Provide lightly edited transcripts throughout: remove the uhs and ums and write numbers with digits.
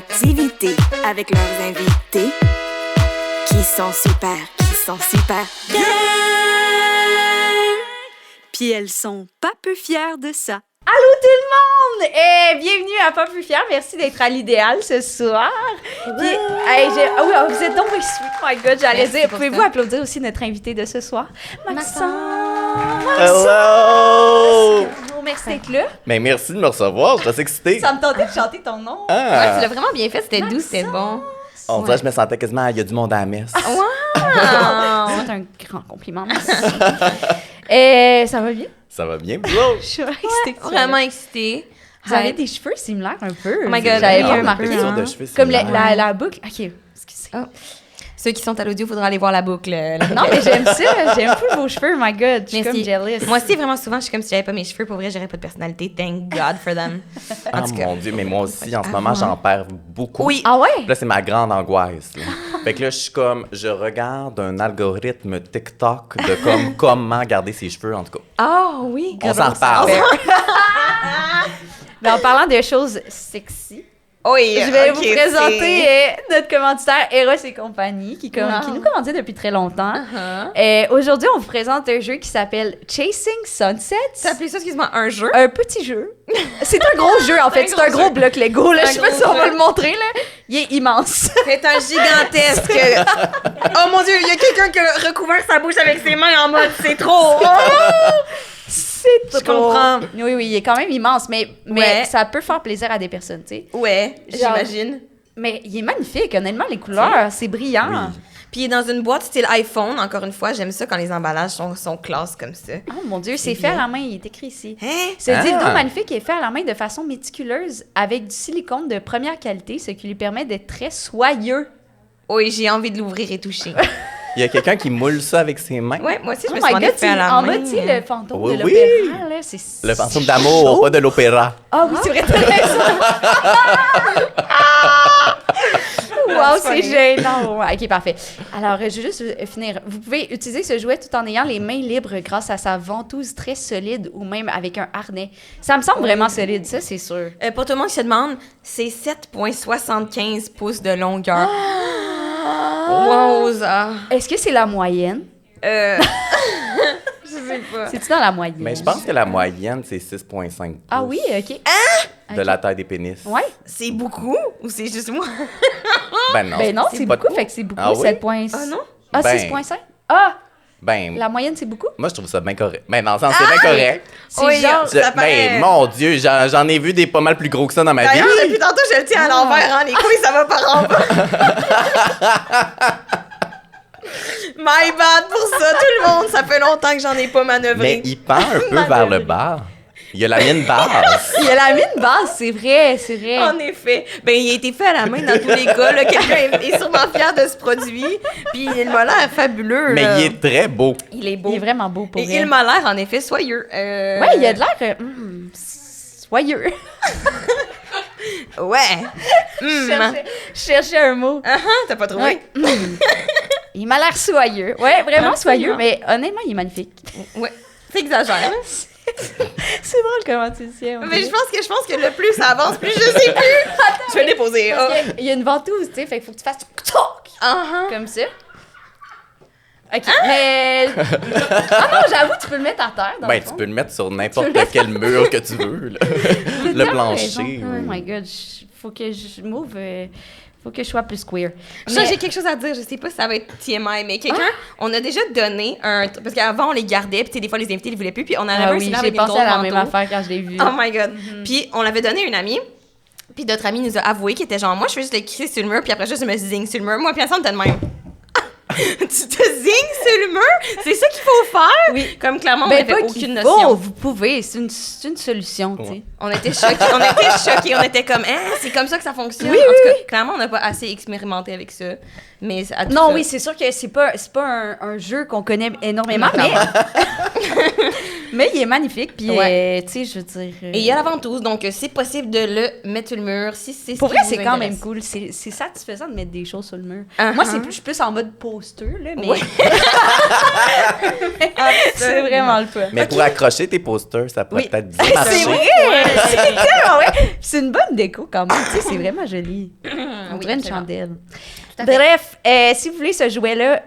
créativité avec leurs invités qui sont super bien. Puis elles sont pas peu fières de ça. Allô tout le monde! Et bienvenue à Pas plus fier. Merci d'être à l'idéal ce soir. Puis, vous êtes donc sweet. Oh my God, j'allais dire. Pouvez-vous applaudir aussi notre invité de ce soir? Maxence! Hello! Merci d'être là. Mais merci de me recevoir, je suis assez excitée. Ça me tentait de chanter ton nom. Ah. Ouais, tu l'as vraiment bien fait, c'était doux, c'était bon. On dirait que je me sentais quasiment, il y a du monde à la messe. Wow! C'est un grand compliment. Merci. Ça va bien? Ça va bien, vous autres? Je suis excitée. Vraiment excitée. Vous avez des cheveux similaires un peu. Oh my God, J'avais oui, pas un remarqué. peu, Texture hein. de cheveux, c'est Comme marrant. la boucle. OK, excusez. Oh. Ceux qui sont à l'audio, il faudra aller voir la boucle. Non, mais j'aime ça. J'aime full vos cheveux. My God, je suis comme Merci. jealous. Moi aussi, vraiment souvent, je suis comme si j'avais pas mes cheveux. Pour vrai, j'aurais pas de personnalité. Thank God for them. Ah En tout cas. mon Dieu, mais moi aussi, en ce moment, j'en perds beaucoup. Oui. Ah ouais? Là, c'est ma grande angoisse. Là. Fait que là, je suis comme, je regarde un algorithme TikTok de comme comment garder ses cheveux, en tout cas. Ah oui. On s'en reparle. Mais en parlant de choses sexy, Oui. je vais vous présenter notre commanditaire Eros et compagnie qui nous commandit depuis très longtemps. Aujourd'hui, on vous présente un jeu qui s'appelle Chasing Sunsets. Tu as appelé ça, excuse-moi, un jeu? Un petit jeu. C'est un gros jeu, en fait. C'est un gros bloc Lego. Là. Je sais pas si on va le montrer. Là. Il est immense. C'est un gigantesque. Oh mon Dieu, il y a quelqu'un qui a recouvert sa bouche avec ses mains en mode c'est trop. C'est Je comprends. Oui, il est quand même immense, mais Ouais. ça peut faire plaisir à des personnes, tu sais. Ouais, Genre- j'imagine. Mais il est magnifique, honnêtement, les couleurs, c'est brillant. Oui. Puis il est dans une boîte style iPhone, encore une fois. J'aime ça quand les emballages sont classe comme ça. Oh mon Dieu, c'est C'est fait à bien. la main, il est écrit ici. Hein? Ce Ah. dildo magnifique est fait à la main de façon méticuleuse avec du silicone de première qualité, ce qui lui permet d'être très soyeux. Oui, j'ai envie de l'ouvrir et toucher. Il y a quelqu'un qui moule ça avec ses mains. Ouais, moi aussi, je Oh me my suis God, fait à la en main. mode, tu sais, le fantôme Oui, de oui. l'opéra, là, c'est Le fantôme d'amour, pas de l'opéra. Ah oui, c'est vrai, t'as raison. Wow, c'est funny. gênant. Ouais, OK, parfait. Alors, je vais juste finir. Vous pouvez utiliser ce jouet tout en ayant les mains libres grâce à sa ventouse très solide ou même avec un harnais. Ça me semble vraiment solide, ça, c'est sûr. Pour tout le monde qui se demande, c'est 7,75 pouces de longueur. Wow, ça. Est-ce que c'est la moyenne? Je sais pas. C'est-tu dans la moyenne? Mais je pense que la moyenne, c'est 6,5 pouces Ah oui, OK. de la taille des pénis. Ouais. C'est beaucoup ou c'est juste moi? Ben non. Ben non, c'est pas beaucoup, de- fait que c'est beaucoup, Ah oui? 7,5. Ah non? Ah, Ben. 6,5? Ah, Ben, la moyenne, c'est beaucoup? moi, je trouve ça bien correct. Ben, dans le sens, c'est bien correct. C'est Oui, genre... ça paraît. Ben, mon Dieu, j'en ai vu des pas mal plus gros que ça dans ma vie. D'ailleurs, depuis tantôt, je le tiens à l'envers, hein, les couilles, ça va par en bas. My bad pour ça, tout le monde. Ça fait longtemps que j'en ai pas Mais manœuvré. il pend un peu vers le bas. Il y a la mine basse. Il y a la mine basse, c'est vrai, c'est vrai. En effet. Ben, il a été fait à la main dans tous les cas. Là. Quelqu'un est sûrement fier de ce produit. Puis il m'a l'air fabuleux. Mais là. il est très beau. Il est beau. Il est vraiment beau pour Et vrai. il m'a l'air, en effet, soyeux. Ouais, il a de l'air soyeux. Ouais. Je cherchais un mot. T'as pas trouvé? Ouais. Il m'a l'air soyeux. Ouais, vraiment Absolument. soyeux, mais honnêtement, il est magnifique. Ouais. T'exagères. C'est drôle comment tu le tiens. on Mais dirait. je pense que le plus ça avance, plus je sais plus. Je vais déposer. Parce qu'il y a une ventouse, tu sais, fait qu'il faut que tu fasses comme ça. OK, mais... Ah non, j'avoue, tu peux le mettre à terre, dans Ben, le tu fond. peux le mettre sur Tu n'importe peux le quel mur que tu veux. Là. T'as Le tellement plancher. raison. Oh ou- my God, faut que je move... faut que je sois plus queer. Ça, Mais- j'ai quelque chose à dire. Je sais pas si ça va être TMI, mais quelqu'un, on a déjà donné un... Parce qu'avant, on les gardait, puis tu sais, des fois, les invités, ils voulaient plus, puis on en avait Ah un oui, celui-là j'ai avec une pensé à grosse la même manteau. affaire quand je l'ai vu. Oh my God. Puis on l'avait donné à une amie, puis d'autres amis nous a avoué qu'il était genre, moi, je fais juste le crisser sur le mur, puis après, juste me zigne sur le mur. Moi, puis ensemble, t'es de même. Tu te zignes sur le mur? C'est ça qu'il faut faire? Oui. Comme clairement, on Ben, n'avait pas aucune qu'il notion. faut, vous pouvez, c'est une solution, tu sais. On était choqués, on était comme, c'est comme ça que ça fonctionne. Oui, en tout oui, cas, clairement, on n'a pas assez expérimenté avec ça. Mais à tout Non, ça. oui, c'est sûr que c'est pas un jeu qu'on connaît énormément, mais il est magnifique. Puis, Ouais. tu sais, je veux dire... Et il y a la ventouse, donc c'est possible de le mettre sur le mur si c'est Pour ce vrai, qui c'est vous quand intéresse. même cool. C'est satisfaisant de mettre des choses sur le mur. Uh-huh. Moi, je suis plus en mode poster, là, mais Ouais. c'est vraiment le fun. Mais pour accrocher tes posters, ça pourrait Oui. peut-être bien C'est marcher. vrai! C'est tellement vrai! Puis c'est une bonne déco quand même. Tu sais, c'est vraiment joli. On dirait une absolument. chandelle. à fait. Bref, si vous voulez ce jouet-là,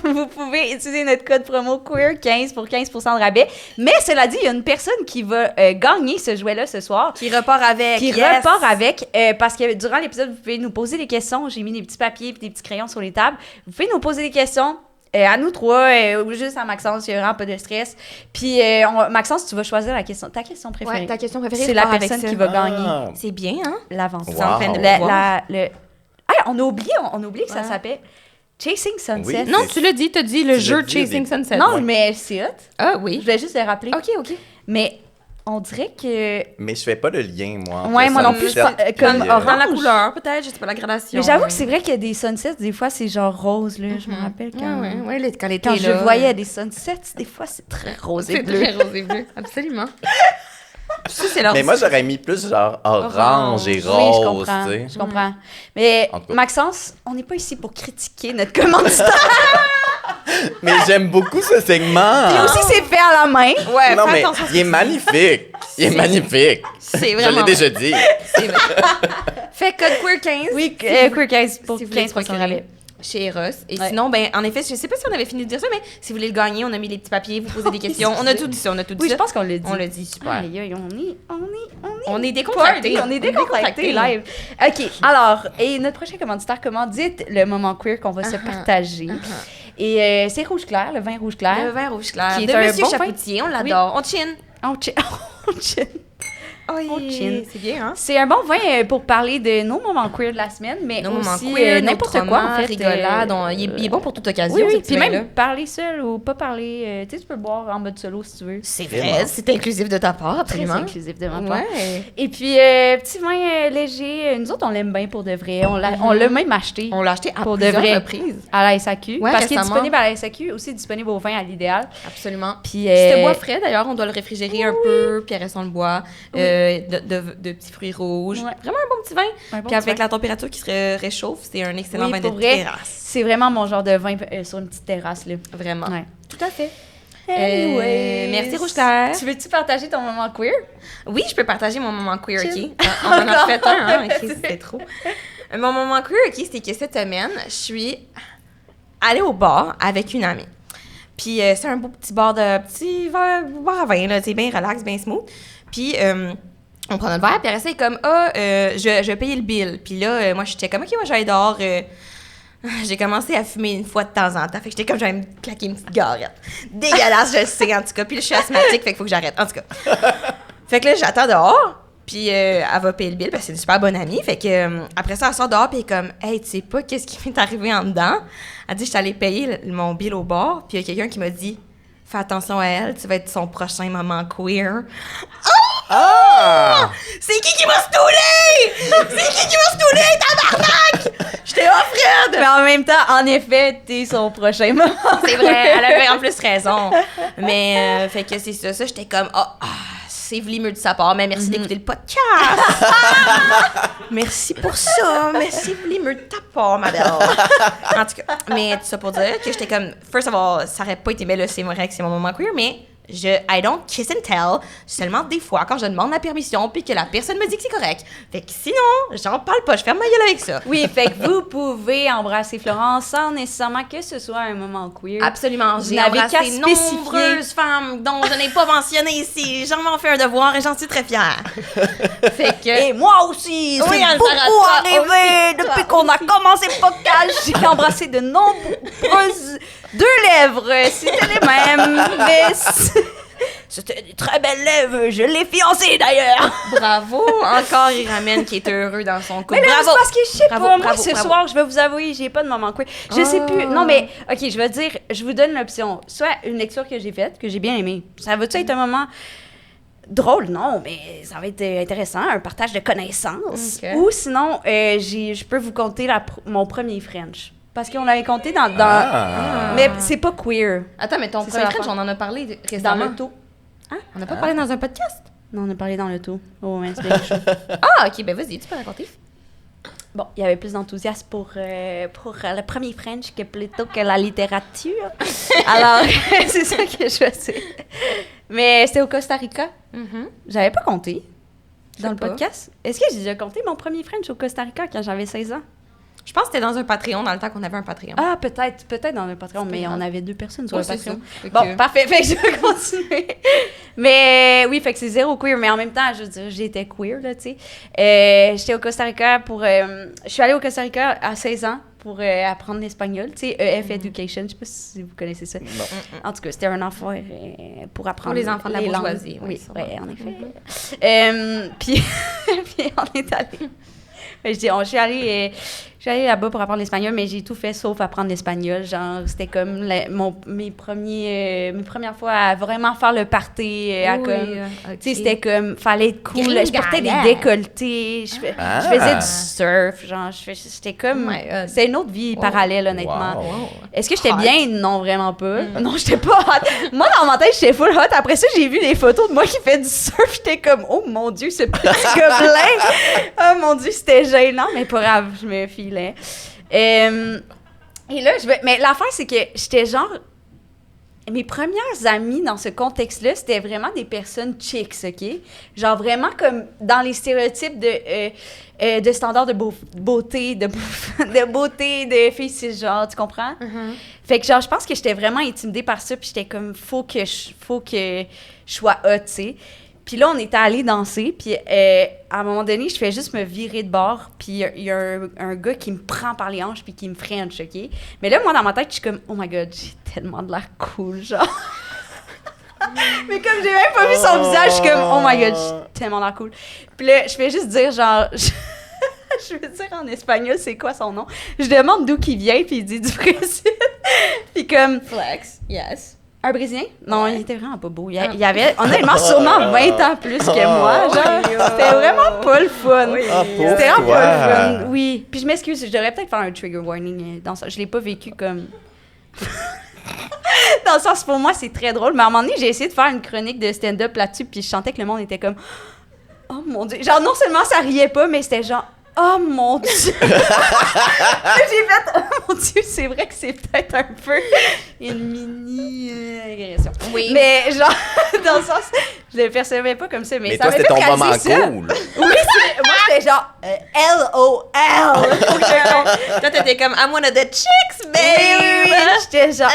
vous pouvez utiliser notre code promo QUEER15 pour 15% de rabais. Mais cela dit, il y a une personne qui va gagner ce jouet-là ce soir. Qui repart avec. Qui yes. repart avec, parce que durant l'épisode, vous pouvez nous poser des questions. J'ai mis des petits papiers et des petits crayons sur les tables. Vous pouvez nous poser des questions. À nous trois, ou juste à Maxence, il y a vraiment pas de stress. Puis, Maxence, tu vas choisir ta question préférée. Ouais, ta question préférée. C'est la repart avec personne ça. qui va gagner C'est bien, hein? l'aventure. Wow. en train de La- voir. Hey, on a oublié que ça Ouais. s'appelle Chasing Sunset. Oui. Non, tu l'as dit, t'as dit le Tu jeu l'as dit au Chasing début. Sunset. Non, Ouais. mais c'est hot. Ah Je oui. voulais juste le rappeler. OK. Mais on dirait que... Mais je fais pas le lien, moi. entre Ouais, le moi non plus, sunset je puis, comme orange. Dans la couleur, peut-être, je sais pas, la gradation. Mais j'avoue que c'est vrai qu'il y a des sunsets, des fois, c'est genre rose, là. Je me rappelle quand... Quand l'été Quand est je là, voyais des sunsets, des fois, c'est très rose et c'est bleu. très rose et bleu. Absolument. Ça, c'est leur... Mais moi, j'aurais mis plus genre orange et Oui, je rose, comprends. tu sais. Je comprends. Mais En tout cas. Maxence, on n'est pas ici pour critiquer notre commanditaire. Mais j'aime beaucoup ce segment. Puis aussi, c'est fait à la main. Ouais, Non, fais mais attention à ce il est que magnifique. Il est magnifique. C'est Je vraiment l'ai déjà dit. c'est vrai. Fais code queer 15. Oui, Queer 15 pour si vous voulez 15% de procurer rabais. chez Eros. Et Ouais. sinon, ben, en effet, je sais pas si on avait fini de dire ça, mais si vous voulez le gagner, on a mis les petits papiers, vous posez des questions. On a tout dit ça, Oui, je pense qu'on l'a dit. On l'a dit, super. Aïe, aïe, On est décontractés. On est décontractés live. OK, alors, et notre prochain commanditaire commandite le moment queer qu'on va se partager. Et c'est Rouge Clair, le vin Rouge Clair. Le vin rouge clair. Qui est de un Monsieur bon vin. Chapoutier, on l'adore. On chine. On chin. On chin. On chin. C'est bien, hein? C'est un bon vin pour parler de nos moments queer de la semaine, mais Nos moments aussi queer, n'importe nos quoi, en traumas, fait. rigolade. Il est bon pour toute occasion, Oui, oui. ce petit Puis vin-là. même parler seul ou pas parler. Tu sais, tu peux boire en mode solo si tu veux. C'est Vraiment. vrai, c'est inclusif de ta part, Très absolument. inclusif de ma part. Ouais. Et puis, petit vin léger. Nous autres, on l'aime bien pour de vrai. On l'a même acheté On l'a acheté à Pour de plusieurs vrai. reprises. à la SAQ. Ouais, parce qu'il est récemment. disponible à la SAQ, aussi disponible au vin à l'idéal. Absolument. Puis, Qui se boit frais, d'ailleurs, on doit le réfrigérer un peu, puis après ça, on le boit. De petits fruits rouges. Ouais. Vraiment un bon petit vin. un bon Puis avec petit vin. la température qui se réchauffe, c'est un excellent Oui, vin de pour vrai, terrasse. c'est vraiment mon genre de vin sur une petite terrasse. Là. Vraiment. Ouais. Tout à fait. Anyways. Merci, Rouge Clair. Tu veux-tu partager ton moment queer? Oui, je peux partager mon moment queer, Chill. OK? On en a fait un, hein? OK, c'était trop. Mon moment queer, OK, c'était que cette semaine, je suis allée au bar avec une amie. Puis c'est un beau petit bar bar à vin, là, c'est bien relax, bien smooth. Puis on prend notre verre, puis après ça, elle est comme, je vais payer le bill. Puis là, moi, j'étais comme, OK, moi, j'allais dehors. J'ai commencé à fumer une fois de temps en temps. Fait que j'étais comme, j'allais me claquer une petite cigarette. Dégueulasse, je le sais, en tout cas. Puis là, je suis asthmatique, fait qu'il faut que j'arrête, en tout cas. Fait que là, j'attends dehors. Puis elle va payer le bill parce que c'est une super bonne amie. Fait que après ça, elle sort dehors puis elle est comme, hey, tu sais pas qu'est-ce qui m'est arrivé en dedans? Elle dit, je suis allée payer mon bill au bar. Puis il y a quelqu'un qui m'a dit, fais attention à elle, tu vas être son prochain moment queer. Ah! C'est qui m'a stoulé? C'est qui m'a stoulé, tabarnak? J'étais Fred! Mais en même temps, en effet, t'es son prochain moment. C'est vrai, elle avait en plus raison. Mais, fait que c'est ça, j'étais comme, c'est vlimeux de sa part, mais merci d'écouter le podcast. Merci pour ça, merci vlimeux de ta part, ma belle. En tout cas, mais tout ça pour dire que j'étais comme, first of all, ça aurait pas été, mais là, c'est vrai que c'est mon moment queer, mais I don't kiss and tell, seulement des fois quand je demande la permission puis que la personne me dit que c'est correct. Fait que sinon, j'en parle pas, je ferme ma gueule avec ça. Oui, fait que vous pouvez embrasser Florence sans nécessairement que ce soit un moment queer. Absolument. Vous J'ai n'avez qu'à embrassé spécifier. nombreuses femmes dont je n'ai pas mentionné ici. J'en m'en fais un devoir et j'en suis très fière. Fait que... Et moi aussi, Oui, c'est elle beaucoup s'arrête pas. arrivé Aussi, depuis qu'on a commencé le podcast. J'ai embrassé de nombreuses deux lèvres. C'était les mêmes, mais c'était des très belles lèvres. Je l'ai fiancée d'ailleurs. Bravo. Encore, il ramène qui est heureux dans son couple. Mais là, Bravo. c'est parce que je sais Bravo, pas, moi, bravo, ce bravo. soir, je vais vous avouer, j'ai pas de moment queer. Je sais plus. Non, mais, OK, je vais dire, je vous donne l'option. Soit une lecture que j'ai faite, que j'ai bien aimée. Ça va-tu être un moment drôle? Non, mais ça va être intéressant, un partage de connaissances. Ok. Ou sinon, je peux vous conter mon premier French. Parce qu'on l'avait compté dans... Mais c'est pas queer. Attends, mais ton C'est premier ça, French, l'affaire. on en a parlé Dans récemment. l'auto. On n'a pas parlé dans un podcast? Non, on a parlé dans l'auto. Oh, ouais, c'est bien chaud. Ah, OK, ben vas-y, tu peux raconter. Bon, il y avait plus d'enthousiasme pour le premier French que plutôt que la littérature. Alors, c'est ça que je faisais. Mais c'était au Costa Rica. J'avais pas compté dans le pas. podcast. Est-ce que j'ai déjà compté mon premier French au Costa Rica quand j'avais 16 ans? Je pense que c'était dans un Patreon, dans le temps qu'on avait un Patreon. Ah, peut-être dans le Patreon, mais grave. on avait 2 personnes sur Ouais, le c'est Patreon. ça. Fait Bon, que- parfait. Fait que je vais continuer. Mais oui, fait que c'est zéro queer, mais en même temps, je veux dire, j'étais queer, là, tu sais. J'étais au Costa Rica je suis allée au Costa Rica à 16 ans pour apprendre l'espagnol, tu sais, EF Education, je sais pas si vous connaissez ça. En tout cas, c'était un affaire pour apprendre Pour les enfants de la les langues. bourgeoisie, oui, Oui, sûrement. ouais, en effet. Puis on est allé. Je suis allée là-bas pour apprendre l'espagnol, mais j'ai tout fait sauf apprendre l'espagnol. Genre, c'était comme mes premières fois à vraiment faire le party. Tu sais, c'était comme, fallait être cool. Je portais des décolletés, je faisais du surf. Genre, j'étais comme, c'était une autre vie parallèle, honnêtement. Wow. Est-ce que j'étais bien? Non, vraiment pas. Non, j'étais pas hot. Moi, dans ma tête, j'étais full hot. Après ça, j'ai vu des photos de moi qui fait du surf. J'étais comme, oh mon Dieu, ce petit gobelin. Oh mon Dieu, c'était gênant, mais pas grave, je me filais. Et là, mais l'affaire, c'est que j'étais genre... Mes premières amies dans ce contexte-là, c'était vraiment des personnes chicks, OK? Genre vraiment comme dans les stéréotypes de standards de beauté, de beauté, de filles cisgenres, tu comprends? Fait que genre, je pense que j'étais vraiment intimidée par ça, puis j'étais comme, faut que je sois hot, tu sais. Puis là, on était allés danser, puis à un moment donné, je fais juste me virer de bord, puis il y a un gars qui me prend par les hanches, puis qui me french, OK? Mais là, moi, dans ma tête, je suis comme, oh my God, j'ai tellement de l'air cool, genre. Mais comme j'ai même pas vu son visage, je suis comme, oh my God, j'ai tellement l'air cool. Puis là, je fais juste dire, genre... Je veux dire en espagnol, c'est quoi son nom? Je demande d'où qu'il vient, puis il dit du Brésil. Puis comme... Flex, yes. Un Brésilien? Non, il était vraiment pas beau. Il y avait, honnêtement, sûrement 20 ans plus que moi. Genre, c'était vraiment pas le fun. C'était vraiment pas le fun. Oui. Puis je m'excuse, je devrais peut-être faire un trigger warning dans ça. Je l'ai pas vécu comme... Dans le sens, pour moi, c'est très drôle. Mais à un moment donné, j'ai essayé de faire une chronique de stand-up là-dessus, puis je sentais que le monde était comme... Oh mon Dieu. Genre, non seulement ça riait pas, mais c'était genre... Oh mon Dieu! J'ai fait, oh mon Dieu, c'est vrai que c'est peut-être un peu une mini-agression. Oui. Mais genre, dans le sens, je le percevais pas comme ça, mais ça toi, m'a c'était fait ton moment réaliser ça. cool. Oui, moi, j'étais genre, LOL! Toi, t'étais comme, I'm one of the chicks, babe! Oui. J'étais genre,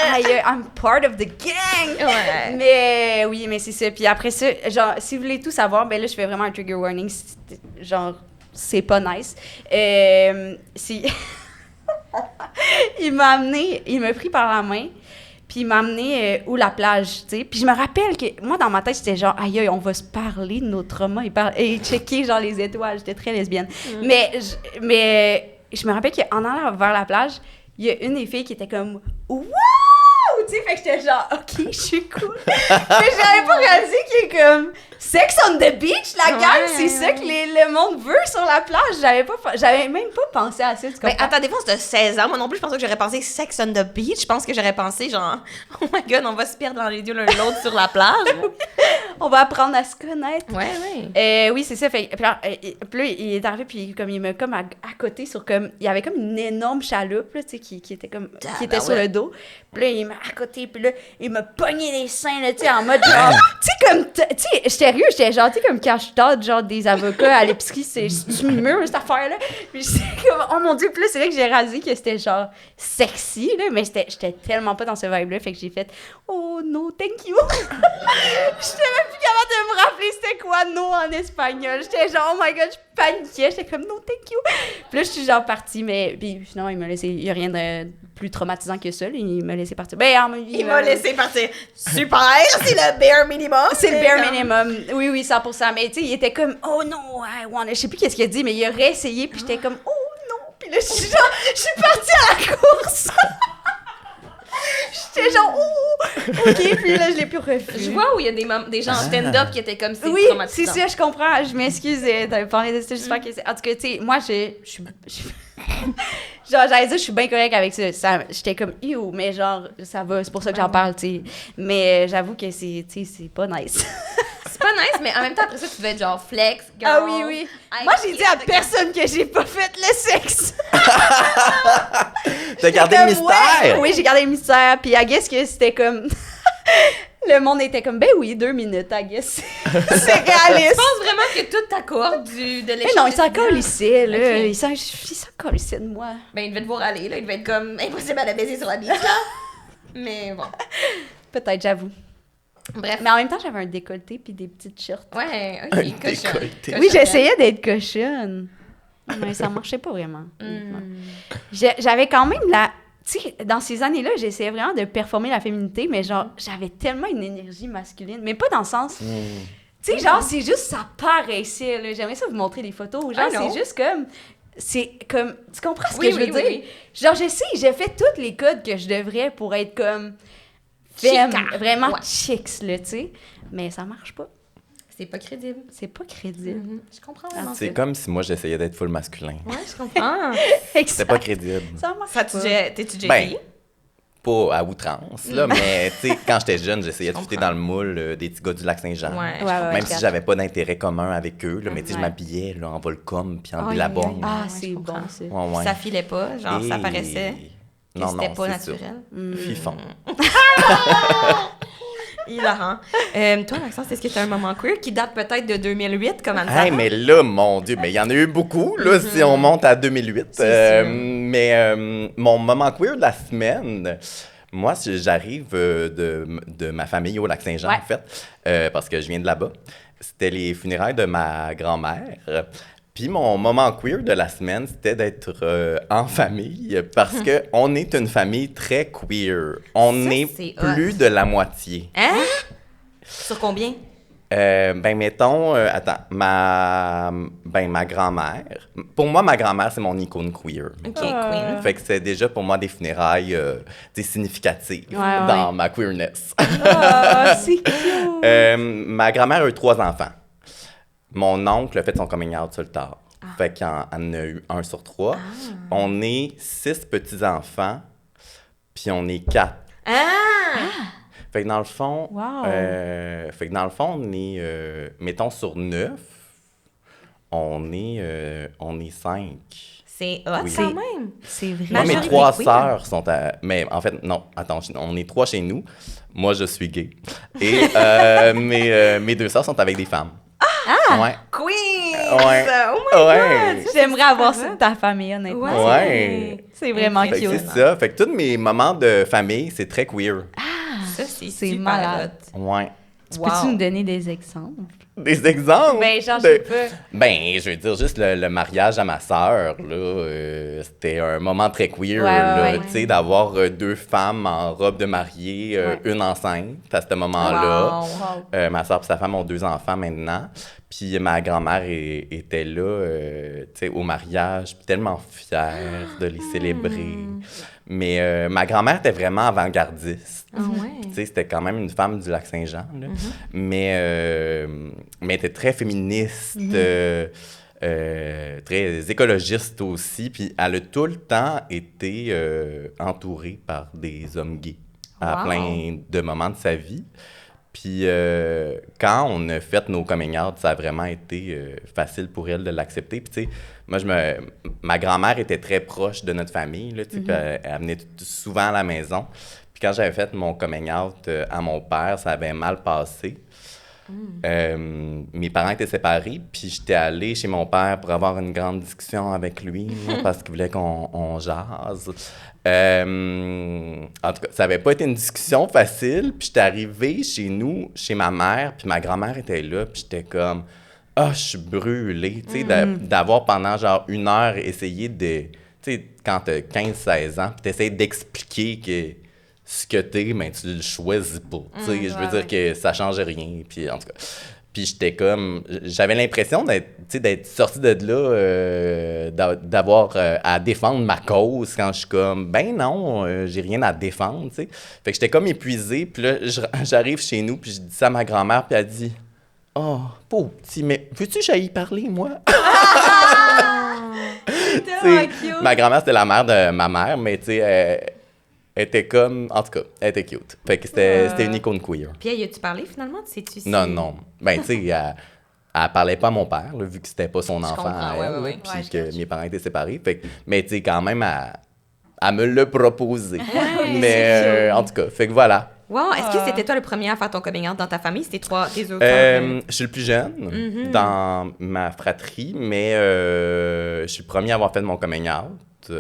I'm part of the gang! Ouais. Mais oui, mais c'est ça. Puis après ça, genre, si vous voulez tout savoir, ben là, je fais vraiment un trigger warning. Genre, c'est pas nice. Il m'a pris par la main, puis il m'a amené où la plage, tu sais. Puis je me rappelle que, moi, dans ma tête, j'étais genre, aïe, on va se parler de nos traumas et checker, genre, les étoiles. J'étais très lesbienne. Mais je me rappelle qu'en allant vers la plage, il y a une des filles qui était comme, wow! Tu sais, fait que j'étais genre, OK, je suis cool. Mais j'avais pas réalisé qu'il est comme Sex on the beach, la gang, c'est ça que le monde veut sur la plage. J'avais même pas pensé à ça, tu comprends? Mais à ta défense de 16 ans, moi non plus, je pensais que j'aurais pensé Sex on the beach. Je pense que j'aurais pensé genre, oh my God, on va se perdre dans les yeux l'un de l'autre sur la plage. On va apprendre à se connaître. Ouais. Oui, c'est ça. Fait, puis là, il est arrivé, puis comme, il m'a comme à côté sur comme... Il y avait comme une énorme chaloupe, là, tu sais, qui était comme... qui était sur le dos. Puis là, il m'a à côté, puis là, il m'a pogné les seins, là, tu sais, en mode genre... tu sais, comme... Tu sais, j'étais sérieux, j'étais genre, tu sais, comme quand je tâte, genre, des avocats à l'épicerie, c'est mûr, cette affaire-là. Puis j'étais comme, oh mon Dieu, puis là, c'est là que j'ai réalisé que c'était genre sexy, là, mais j'étais tellement pas dans ce vibe-là, fait que j'ai fait, oh no, thank you. J'étais même plus capable de me rappeler c'était quoi no en espagnol. J'étais genre, oh my God, je paniquais, j'étais comme, no, thank you. Puis là, je suis genre partie, mais puis finalement, il y a rien de plus traumatisant que ça, là, il m'a laissé partir. Il m'a laissé partir. Super, c'est le bare minimum. C'est le bare minimum. Oui, 100%. Mais tu sais, il était comme, oh non, I want it. Je sais plus qu'est-ce qu'il a dit, mais il a réessayé, puis j'étais comme, oh non. Puis là, je suis partie à la course. J'étais genre, oh, OK, puis là, je l'ai plus refait. Je vois où il y a des gens en stand-up qui étaient comme, c'est oui, traumatisant. c'est ça, je comprends. Je m'excuse, t'avais parlé de ça, j'espère que c'est... En tout cas, tu sais, moi, Genre, j'allais dire, je suis bien correcte avec ça. J'étais comme, ew, mais genre, ça va, c'est pour ça que j'en parle, tu sais. Mais j'avoue que c'est pas nice. C'est pas nice, mais en même temps, après ça, tu devais être genre flex, girl. Ah oui, oui. Moi, j'ai dit à personne que j'ai pas fait le sexe. T'as gardé le mystère? Ouais. Oui, j'ai gardé le mystère. Puis, I guess que c'était comme... Le monde était comme, ben oui, 2 minutes, I guess. C'est réaliste. Je pense vraiment que tout t'accorde de l'échange. Mais non, il s'en colissait, là. Ok. Il s'en colissait de moi. Ben, il devait te voir aller, là. Il devait être comme impossible à la baiser sur la biche, là. Mais bon. Peut-être, j'avoue. Bref. Mais en même temps, j'avais un décolleté puis des petites shirts. Ouais, Un ok, cochon. décolleté. Oui, j'essayais d'être cochonne. Mais ça marchait pas vraiment. J'avais quand même la... Tu sais, dans ces années-là, j'essayais vraiment de performer la féminité, mais genre, j'avais tellement une énergie masculine. Mais pas dans le sens... Tu sais, genre, c'est juste, ça paraissait, là. J'aimerais ça vous montrer des photos. Genre, Ah, non. c'est juste comme... C'est comme... Tu comprends ce Oui, que je veux oui, dire? oui. Genre, je sais, j'ai fait tous les codes que je devrais pour être comme... femme, Chica. vraiment Ouais. chicks, là, tu sais. Mais ça marche pas. C'est pas crédible. C'est pas crédible. Je comprends vraiment. C'est comme si moi, j'essayais d'être full masculin. Ouais, je comprends. C'était pas crédible. Ça marche Ça, pas. t'es-tu déjà Ben, essayé? Pas à outrance, là, mais tu sais, quand j'étais jeune, j'essayais de Je fitter comprends. dans le moule des petits gars du Lac-Saint-Jean. Ouais. Ouais, Même si j'avais pas d'intérêt commun avec eux, là, mais tu sais, je Ouais. m'habillais là, en Volcom puis en Aïe, Billabong. Ah, Ouais, c'est je bon, comprends. ça. Ouais, ouais. Ça filait pas, genre, ça Et- paraissait que Non, c'était non, pas c'est naturel. ça. Fifon. Hilarant. Toi, Maxence, est-ce que t'as un moment queer qui date peut-être de 2008, comme Anne-Sarah? Hey, mais là, mon Dieu, mais il y en a eu beaucoup, là, si on monte à 2008. C'est sûr. Mais mon moment queer de la semaine, moi, j'arrive de ma famille au Lac-Saint-Jean, Ouais. en fait, parce que je viens de là-bas. C'était les funérailles de ma grand-mère. Puis mon moment queer de la semaine, c'était d'être en famille parce que on est une famille très queer. On Ça, est c'est plus de la moitié. Hein? Sur combien? Ben, mettons, attends, ma grand-mère. Pour moi, ma grand-mère, c'est mon icône queer. OK, queen. Fait que c'est déjà pour moi des funérailles significatives Ouais, dans ma queerness. Ah, c'est cute! Ma grand-mère a eu 3 enfants. Mon oncle a fait son coming out sur le tard. Fait qu'il en a eu 1 sur 3. On est 6 petits-enfants, puis on est 4. Ah! Fait que dans le fond, Wow. on est, mettons, sur 9, on est 5. C'est hot, Oui. quand même. C'est vrai. Moi, mes Majorité 3 queer. sœurs sont à... Mais en fait, non, attends, on est 3 chez nous. Moi, je suis gay. Et mes 2 sœurs sont avec des femmes. Ah! Ouais. Queen! Ouais. Oh my Ouais. God! J'aimerais avoir ça de ta famille, honnêtement. Ouais. C'est vraiment Fait que cute. c'est ça. Fait que tous mes moments de famille, c'est très queer. Ça, c'est C'est super malade. Ouais. hot. Peux-tu Wow. nous donner des exemples? Des exemples? Ben, genre, je de- sais pas. Ben, je veux dire, juste le mariage à ma sœur, là, c'était un moment très queer, Ouais, là, ouais. tu sais, d'avoir 2 femmes en robe de mariée, Ouais. une enceinte à ce moment-là. Wow. Ma soeur et sa femme ont 2 enfants maintenant. Puis ma grand-mère était là, tu sais, au mariage, puis tellement fière de les célébrer. Mais ma grand-mère était vraiment avant-gardiste. Ah ouais. Tu sais, c'était quand même une femme du Lac-Saint-Jean, là. Mais elle était très féministe, très écologiste aussi. Puis elle a tout le temps été entourée par des hommes gays à Wow. plein de moments de sa vie. Puis quand on a fait nos coming out, ça a vraiment été facile pour elle de l'accepter. Puis tu sais, moi, ma grand-mère était très proche de notre famille, là, tu sais, puis elle venait souvent à la maison. Puis quand j'avais fait mon coming out à mon père, ça avait mal passé. Mes parents étaient séparés, puis j'étais allée chez mon père pour avoir une grande discussion avec lui, là, parce qu'il voulait qu'on jase. En tout cas, ça n'avait pas été une discussion facile, puis j'étais arrivée chez nous, chez ma mère, puis ma grand-mère était là, puis j'étais comme « Ah, je suis brûlée! » Tu sais, d'avoir pendant genre 1 heure essayé de... Tu sais, quand t'as 15-16 ans, puis t'essayes d'expliquer que ce que t'es, ben tu le choisis pas. Tu sais, je veux dire que ça change rien. Puis en tout cas, puis j'étais comme, j'avais l'impression d'être sorti de là, d'avoir à défendre ma cause quand je suis comme, ben non, j'ai rien à défendre, tu sais. Fait que j'étais comme épuisé. Puis là, j'arrive chez nous, puis je dis ça à ma grand-mère, puis elle dit, oh, pauvre petit, mais veux-tu que j'aille y parler, moi? Tu sais, ma grand-mère, c'était la mère de ma mère, mais tu sais, elle était comme... En tout cas, elle était cute. Fait que c'était une icône queer. Puis, y a-tu parlé finalement? Sais-tu si... Non. Ben, tu sais, elle parlait pas à mon père, là, vu que c'était pas son enfant à elle, ouais. puis que mes parents étaient séparés. Fait que, mais tu sais, quand même, elle me l'a proposé. Mais en tout cas, fait que voilà. Wow, est-ce que c'était toi le premier à faire ton coming out dans ta famille? C'était tes autres Je suis le plus jeune dans ma fratrie, mais je suis le premier à avoir fait mon coming out.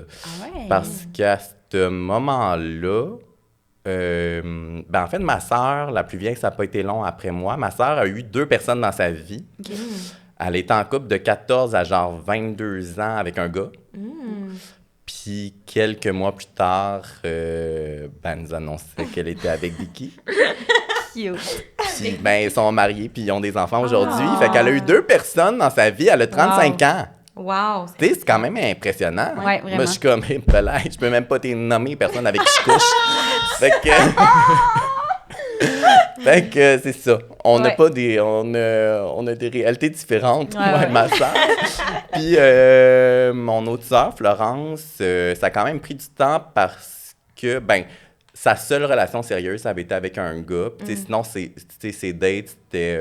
Parce qu'à ce moment-là, en fait, ma sœur, la plus vieille, ça n'a pas été long après moi. Ma sœur a eu 2 personnes dans sa vie. Elle était en couple de 14 à genre 22 ans avec un gars. Puis quelques mois plus tard, elle nous annonçait qu'elle était avec Vicky. Cute. Puis ils sont mariés puis ils ont des enfants aujourd'hui. Fait qu'elle a eu 2 personnes dans sa vie. Elle a 35 ans. Wow! Tu sais, c'est quand même impressionnant. Ouais, vraiment. Moi, je suis comme, je peux même pas te nommer personne avec qui je couche. Fait que c'est ça. On n'a pas des... On a des réalités différentes, moi et ma sœur. Puis mon autre sœur, Florence, ça a quand même pris du temps parce que, sa seule relation sérieuse, ça avait été avec un gars. Puis sinon, ses dates, c'était,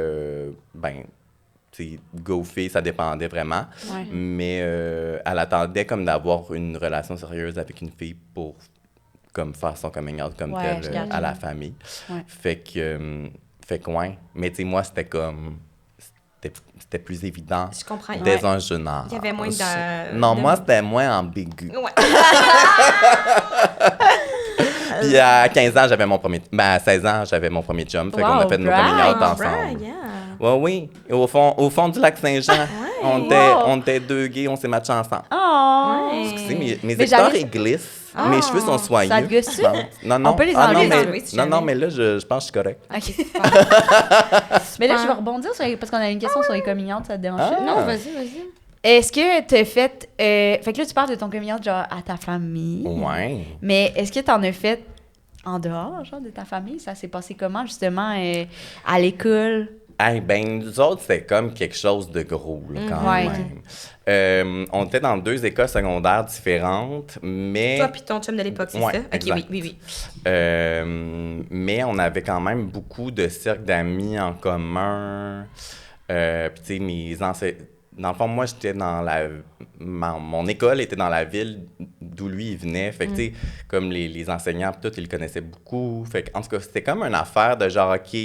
go-fille, ça dépendait vraiment. Ouais. Mais elle attendait comme d'avoir une relation sérieuse avec une fille pour comme faire son coming out comme tel à la famille. Ouais. Fait que ouais. Mais tu sais, moi, c'était comme... C'était plus évident. Je comprends. Dès un jeune âge. Il y avait moins de... Non, moi, c'était moins ambigu. Ouais. Puis à 15 ans, j'avais mon premier... à 16 ans, j'avais mon premier chum. Fait qu'on a fait nos coming out ensemble. Oui. Au fond du lac Saint-Jean, on était 2 gays, on s'est matchés ensemble. Oh! Excusez, mes histoires, ils glissent. Mes cheveux sont soyeux. Ça te gosse-tu? Non. On peut les enlever. Non, mais là, je pense que je suis correct. OK, super. Mais là, je vais rebondir parce qu'on a une question sur les coming out, ça te dérange? Non, vas-y. Est-ce que t'as fait... fait que là, tu parles de ton coming out, genre, à ta famille. Ouais. Mais est-ce que t'en as fait en dehors, genre, de ta famille? Ça s'est passé comment, justement, à l'école? Nous autres, c'était comme quelque chose de gros, là, quand même. On était dans 2 écoles secondaires différentes, mais... Toi puis ton chum de l'époque, c'est ça? Exact. OK, oui. Mais on avait quand même beaucoup de cercles d'amis en commun. Puis, tu sais, mes ancêtres... Dans le fond, moi, j'étais dans mon école était dans la ville d'où lui, il venait. Fait que, tu sais, comme les enseignants, tout, ils le connaissaient beaucoup. Fait que, en tout cas, c'était comme une affaire de genre, OK,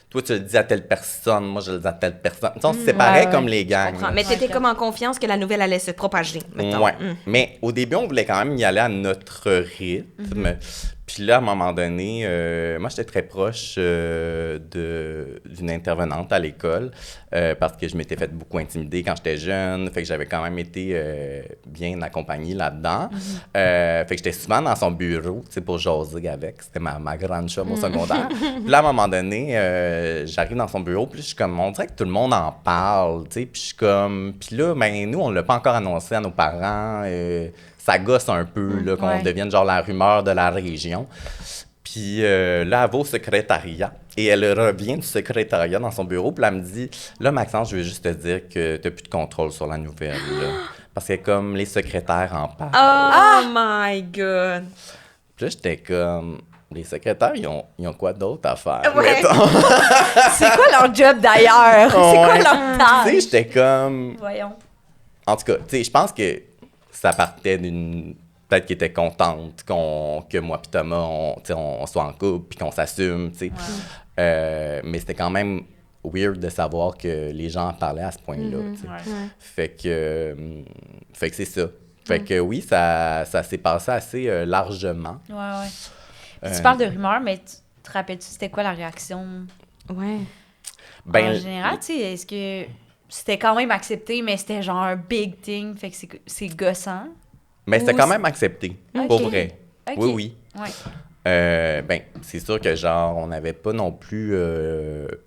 toi, tu le dis à telle personne, moi, je le dis à telle personne. Tu sais, on se séparait comme les gangs. Mais t'étais comme en confiance que la nouvelle allait se propager, mettons. Ouais. Mais au début, on voulait quand même y aller à notre rythme. Puis là, à un moment donné, moi, j'étais très proche d'une intervenante à l'école parce que je m'étais fait beaucoup intimider quand j'étais jeune. Fait que j'avais quand même été bien accompagnée là-dedans. Fait que j'étais souvent dans son bureau, tu sais, pour jaser avec. C'était ma grande chum au secondaire. Puis là, à un moment donné, j'arrive dans son bureau, puis je suis comme, on dirait que tout le monde en parle, tu sais. Puis je suis comme... Puis là, nous, on l'a pas encore annoncé à nos parents. Ça gosse un peu, là, qu'on devienne genre la rumeur de la région. Puis là, elle va au secrétariat et elle revient du secrétariat dans son bureau. Puis là, elle me dit, là, Maxence, je veux juste te dire que tu n'as plus de contrôle sur la nouvelle. Là, parce que comme les secrétaires en parlent. Oh my God! Puis là, j'étais comme... Les secrétaires, ils ont quoi d'autre à faire? Ouais. C'est quoi leur job d'ailleurs? C'est quoi leur tâche? Tu sais, j'étais comme... Voyons. En tout cas, tu sais, je pense que ça partait d'une... Peut-être qu'elle était contente que moi et Thomas, on soit en couple puis qu'on s'assume, tu sais. Mais c'était quand même weird de savoir que les gens en parlaient à ce point-là, tu sais. Fait que c'est ça. Fait que oui, ça s'est passé assez largement. Ouais. Tu parles de rumeurs, mais tu te rappelles-tu c'était quoi la réaction? Ouais. En général, tu sais, est-ce que c'était quand même accepté, mais c'était genre un big thing, fait que c'est gossant? Mais c'était quand même accepté, pour vrai. Okay. Oui. Ouais. C'est sûr que genre, on n'avait pas non plus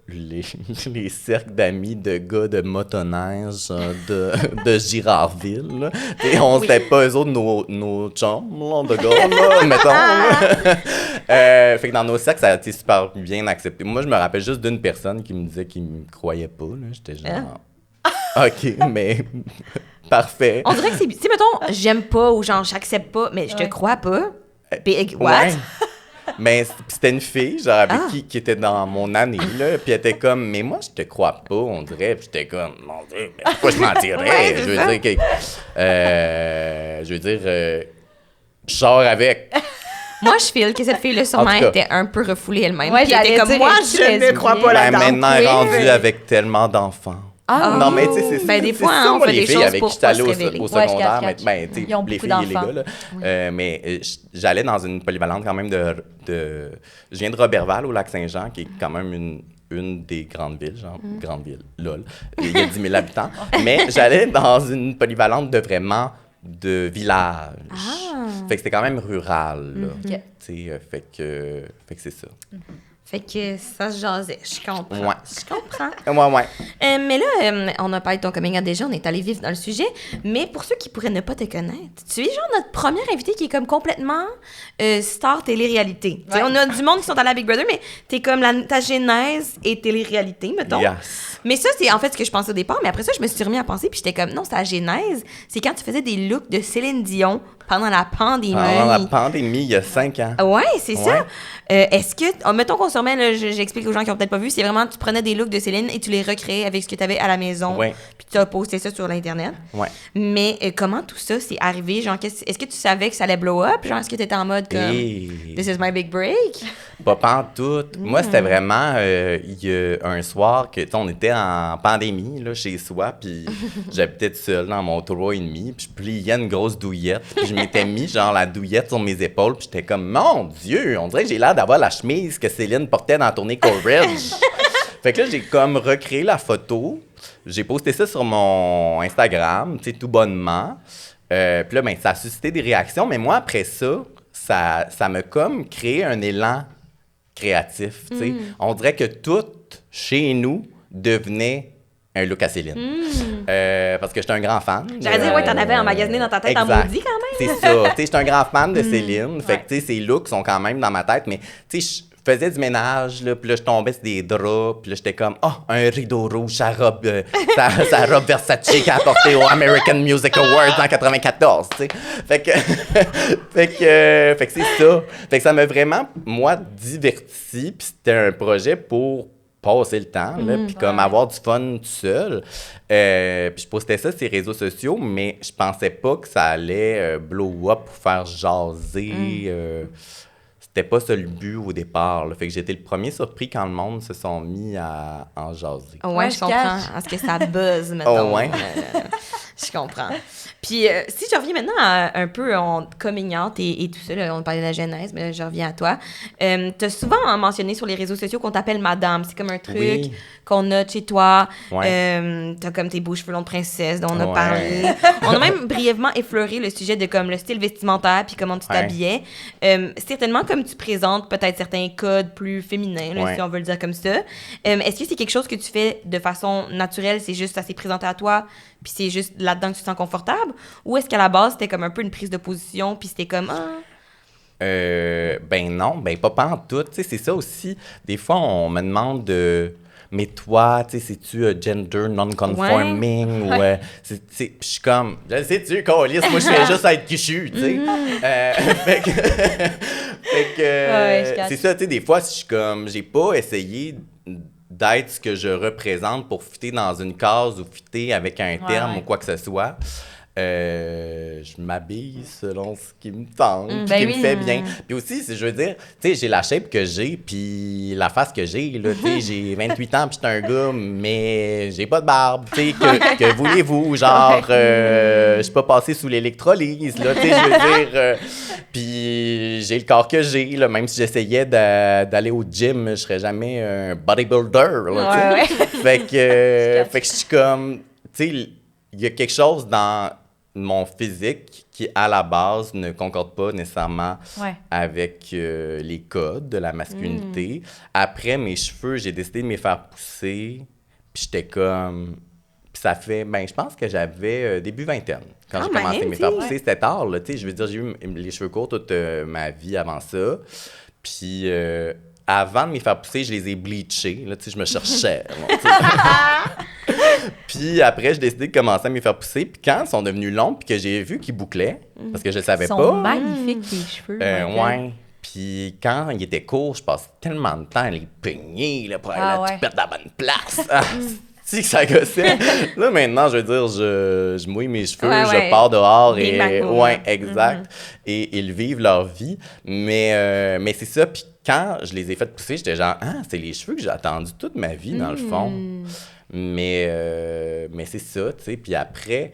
les cercles d'amis de gars de motoneige de Girardville. Là. Et on n'était pas eux autres nos chums là, de gars, là, mettons. Là. Fait que dans nos cercles, ça a été super bien accepté. Moi, je me rappelle juste d'une personne qui me disait qu'il me croyait pas. Là. J'étais genre... OK, mais... Parfait. On dirait que c'est... Tu sais, mettons, j'aime pas ou genre, j'accepte pas, mais je te crois pas. Big what? Ouais. Mais c'était une fille, genre, avec qui était dans mon année, là. Puis elle était comme, mais moi, je te crois pas, on dirait. Puis j'étais comme, mon Dieu, mais pourquoi je mentirais? Je veux dire, je sors avec. Moi, je file que cette fille-là, sûrement, était un peu refoulée elle-même. Ouais, Puis elle était comme, moi, je ne crois pas là-dedans. Maintenant, elle est rendue avec tellement d'enfants. Non, mais tu sais, c'est ben, des fois, ça, on moi, fait les des filles choses avec pour qui j'étais allé pas se révéler. au secondaire, je catch. ben, tu sais, Ils ont les beaucoup filles et les d'enfants. gars, là. Mais j'allais dans une polyvalente quand même de... Je viens de Roberval, au Lac-Saint-Jean, qui est quand même une des grandes villes, genre, grande ville, lol. Il y a 10 000 habitants. Mais j'allais dans une polyvalente de village. Fait que c'était quand même rural, là. Ok. Tu sais, fait que c'est ça. Fait que ça se jasait, je comprends. Ouais. Je comprends. Ouais. Mais là, on a parlé de ton coming out déjà, on est allé vivre dans le sujet. Mais pour ceux qui pourraient ne pas te connaître, tu es genre notre première invitée qui est comme complètement star télé-réalité. Tu sais, on a du monde qui sont allés à Big Brother, mais t'es comme ta genèse et télé-réalité, mettons. Yes. Mais ça, c'est en fait ce que je pensais au départ. Mais après ça, je me suis remis à penser, puis j'étais comme, non, c'est la genèse. C'est quand tu faisais des looks de Céline Dion pendant la pandémie. Pendant la pandémie, il y a 5 ans. Ouais, c'est ça. Est-ce que, mettons qu'on se remet, là, j'explique aux gens qui ont peut-être pas vu, c'est vraiment, tu prenais des looks de Céline et tu les recréais avec ce que tu avais à la maison. Ouais. Puis tu as posté ça sur l'Internet. Ouais. Mais comment tout ça s'est arrivé? Genre, est-ce que tu savais que ça allait blow up? Genre, est-ce que tu étais en mode comme, This is my big break? Pas pantoute. Moi, c'était vraiment, il y a un soir que, tu sais, on était en pandémie, là, chez soi, puis j'habitais tout seul dans mon 3,5, puis je pliais une grosse douillette, puis je m'étais mis, genre, la douillette sur mes épaules, puis j'étais comme, mon Dieu, on dirait que j'ai l'air d'avoir la chemise que Céline portait dans la tournée Courage. Fait que là, j'ai comme recréé la photo, j'ai posté ça sur mon Instagram, tu sais, tout bonnement. Puis là, ben, ça a suscité des réactions, mais moi, après ça m'a comme créé un élan créatif, tu sais. On dirait que tout, chez nous, devenait un look à Céline. Parce que j'étais un grand fan. J'allais dire, ouais, t'en avais emmagasiné dans ta tête en maudit quand même. C'est ça. Tu sais, j'étais un grand fan de Céline. Fait que, tu sais, ses looks sont quand même dans ma tête. Mais, tu sais, je faisais du ménage, là, puis là, je tombais sur des draps, puis là, j'étais comme, un rideau rouge, sa robe Versace qu'elle a portée au American Music Awards en 94, tu sais. Fait que c'est ça. Fait que ça m'a vraiment, moi, diverti, puis c'était un projet pour passer le temps, là, puis comme avoir du fun tout seul. Puis je postais ça sur les réseaux sociaux, mais je pensais pas que ça allait blow up pour faire jaser. C'était pas ça le but au départ, là. Fait que j'étais le premier surpris quand le monde se sont mis à en jaser. Ouais, je comprends. Est-ce que ça buzz, mettons? Oh, ouais. Je comprends. Puis, si je reviens maintenant à un peu en coming out et tout ça, là, on parlait de la genèse, mais là, je reviens à toi. T'as souvent mentionné sur les réseaux sociaux qu'on t'appelle madame. C'est comme un truc qu'on note chez toi. Ouais. T'as comme tes beaux cheveux longs de princesse dont on a Ouais. parlé. On a même brièvement effleuré le sujet de comme le style vestimentaire puis comment tu t'habillais. Certainement, comme tu présentes peut-être certains codes plus féminins, là, si on veut le dire comme ça. Est-ce que c'est quelque chose que tu fais de façon naturelle? C'est juste, ça s'est présenté à toi, puis c'est juste là-dedans que tu te sens confortable? Ou est-ce qu'à la base, c'était comme un peu une prise de position, puis c'était comme... Ben non, ben pas en tout. Tu sais, c'est ça aussi. Des fois, on me demande de... Mais toi, tu sais, c'est-tu gender non-conforming? Ou, puis je suis comme, je sais-tu, câlisse, moi, je fais juste être quichu, tu sais. Fait que c'est ça, tu sais, des fois, je suis comme, j'ai pas essayé d'être ce que je représente pour fitter dans une case ou fitter avec un terme ou quoi que ce soit. Je m'habille selon ce qui me tente, ce qui me fait bien. Puis aussi, je veux dire, tu sais, j'ai la shape que j'ai, puis la face que j'ai, là, tu sais, j'ai 28 ans, puis je suis un gars, mais j'ai pas de barbe, tu sais, que voulez-vous, genre, je suis pas passé sous l'électrolyse, là, tu sais, je veux dire, puis j'ai le corps que j'ai, là, même si j'essayais d'aller au gym, je serais jamais un bodybuilder, là, tu sais. Fait que je suis comme, tu sais, il y a quelque chose dans mon physique qui, à la base, ne concorde pas nécessairement avec les codes de la masculinité. Après, mes cheveux, j'ai décidé de me les faire pousser. Puis j'étais comme... Puis ça fait... Ben, je pense que j'avais début vingtaine. Quand j'ai commencé à me faire pousser, c'était tard, là. Tu sais, je veux dire, j'ai eu les cheveux courts toute ma vie avant ça. Puis... avant de me faire pousser, je les ai bleachés. Là, tu sais, je me cherchais. Puis après, j'ai décidé de commencer à m'y faire pousser. Puis quand ils sont devenus longs, puis que j'ai vu qu'ils bouclaient, parce que je le savais Ils sont pas. magnifiques, tes cheveux. Ouais. Puis quand ils étaient courts, je passais tellement de temps à les peigner là, pour aller ouais. tu pètes la bonne place. Si que ça gossait. Là, maintenant, je veux dire, je mouille mes cheveux, je pars dehors Des et... mangots, Ouais, exact. Et ils vivent leur vie. Mais c'est ça. Puis quand je les ai fait pousser, j'étais genre, c'est les cheveux que j'ai attendus toute ma vie, dans le fond. Mais c'est ça, tu sais. Puis après,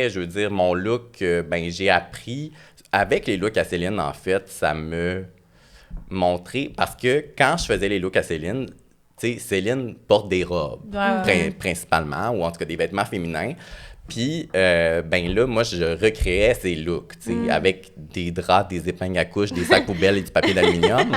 je veux dire, mon look, j'ai appris... Avec les looks à Céline, en fait, ça me montrait... Parce que quand je faisais les looks à Céline... Tu sais, Céline porte des robes, principalement, ou en tout cas des vêtements féminins. Puis, là, moi, je recréais ces looks, tu sais, avec des draps, des épingles à couche, des sacs poubelles et du papier d'aluminium.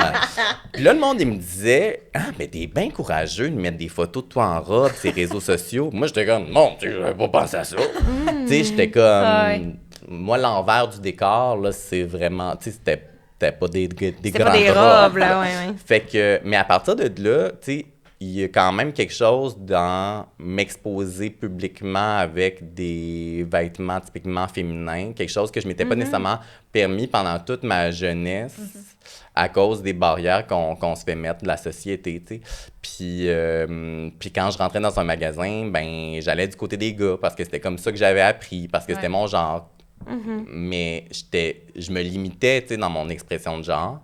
Puis là, le monde, il me disait, mais t'es bien courageux de mettre des photos de toi en robe, ces réseaux sociaux. Moi, j'étais comme, non, tu sais, j'avais pas pensé à ça. Tu sais, j'étais comme, moi, l'envers du décor, là, c'est vraiment, tu sais, c'était pas des grandes pas des robes, là, ouais. Fait que, mais à partir de là, tu sais, il y a quand même quelque chose dans m'exposer publiquement avec des vêtements typiquement féminins, quelque chose que je m'étais pas nécessairement permis pendant toute ma jeunesse à cause des barrières qu'on se fait mettre de la société, tu sais. Puis quand je rentrais dans un magasin, j'allais du côté des gars parce que c'était comme ça que j'avais appris, parce que c'était mon genre. Mais je me limitais, tu sais, dans mon expression de genre.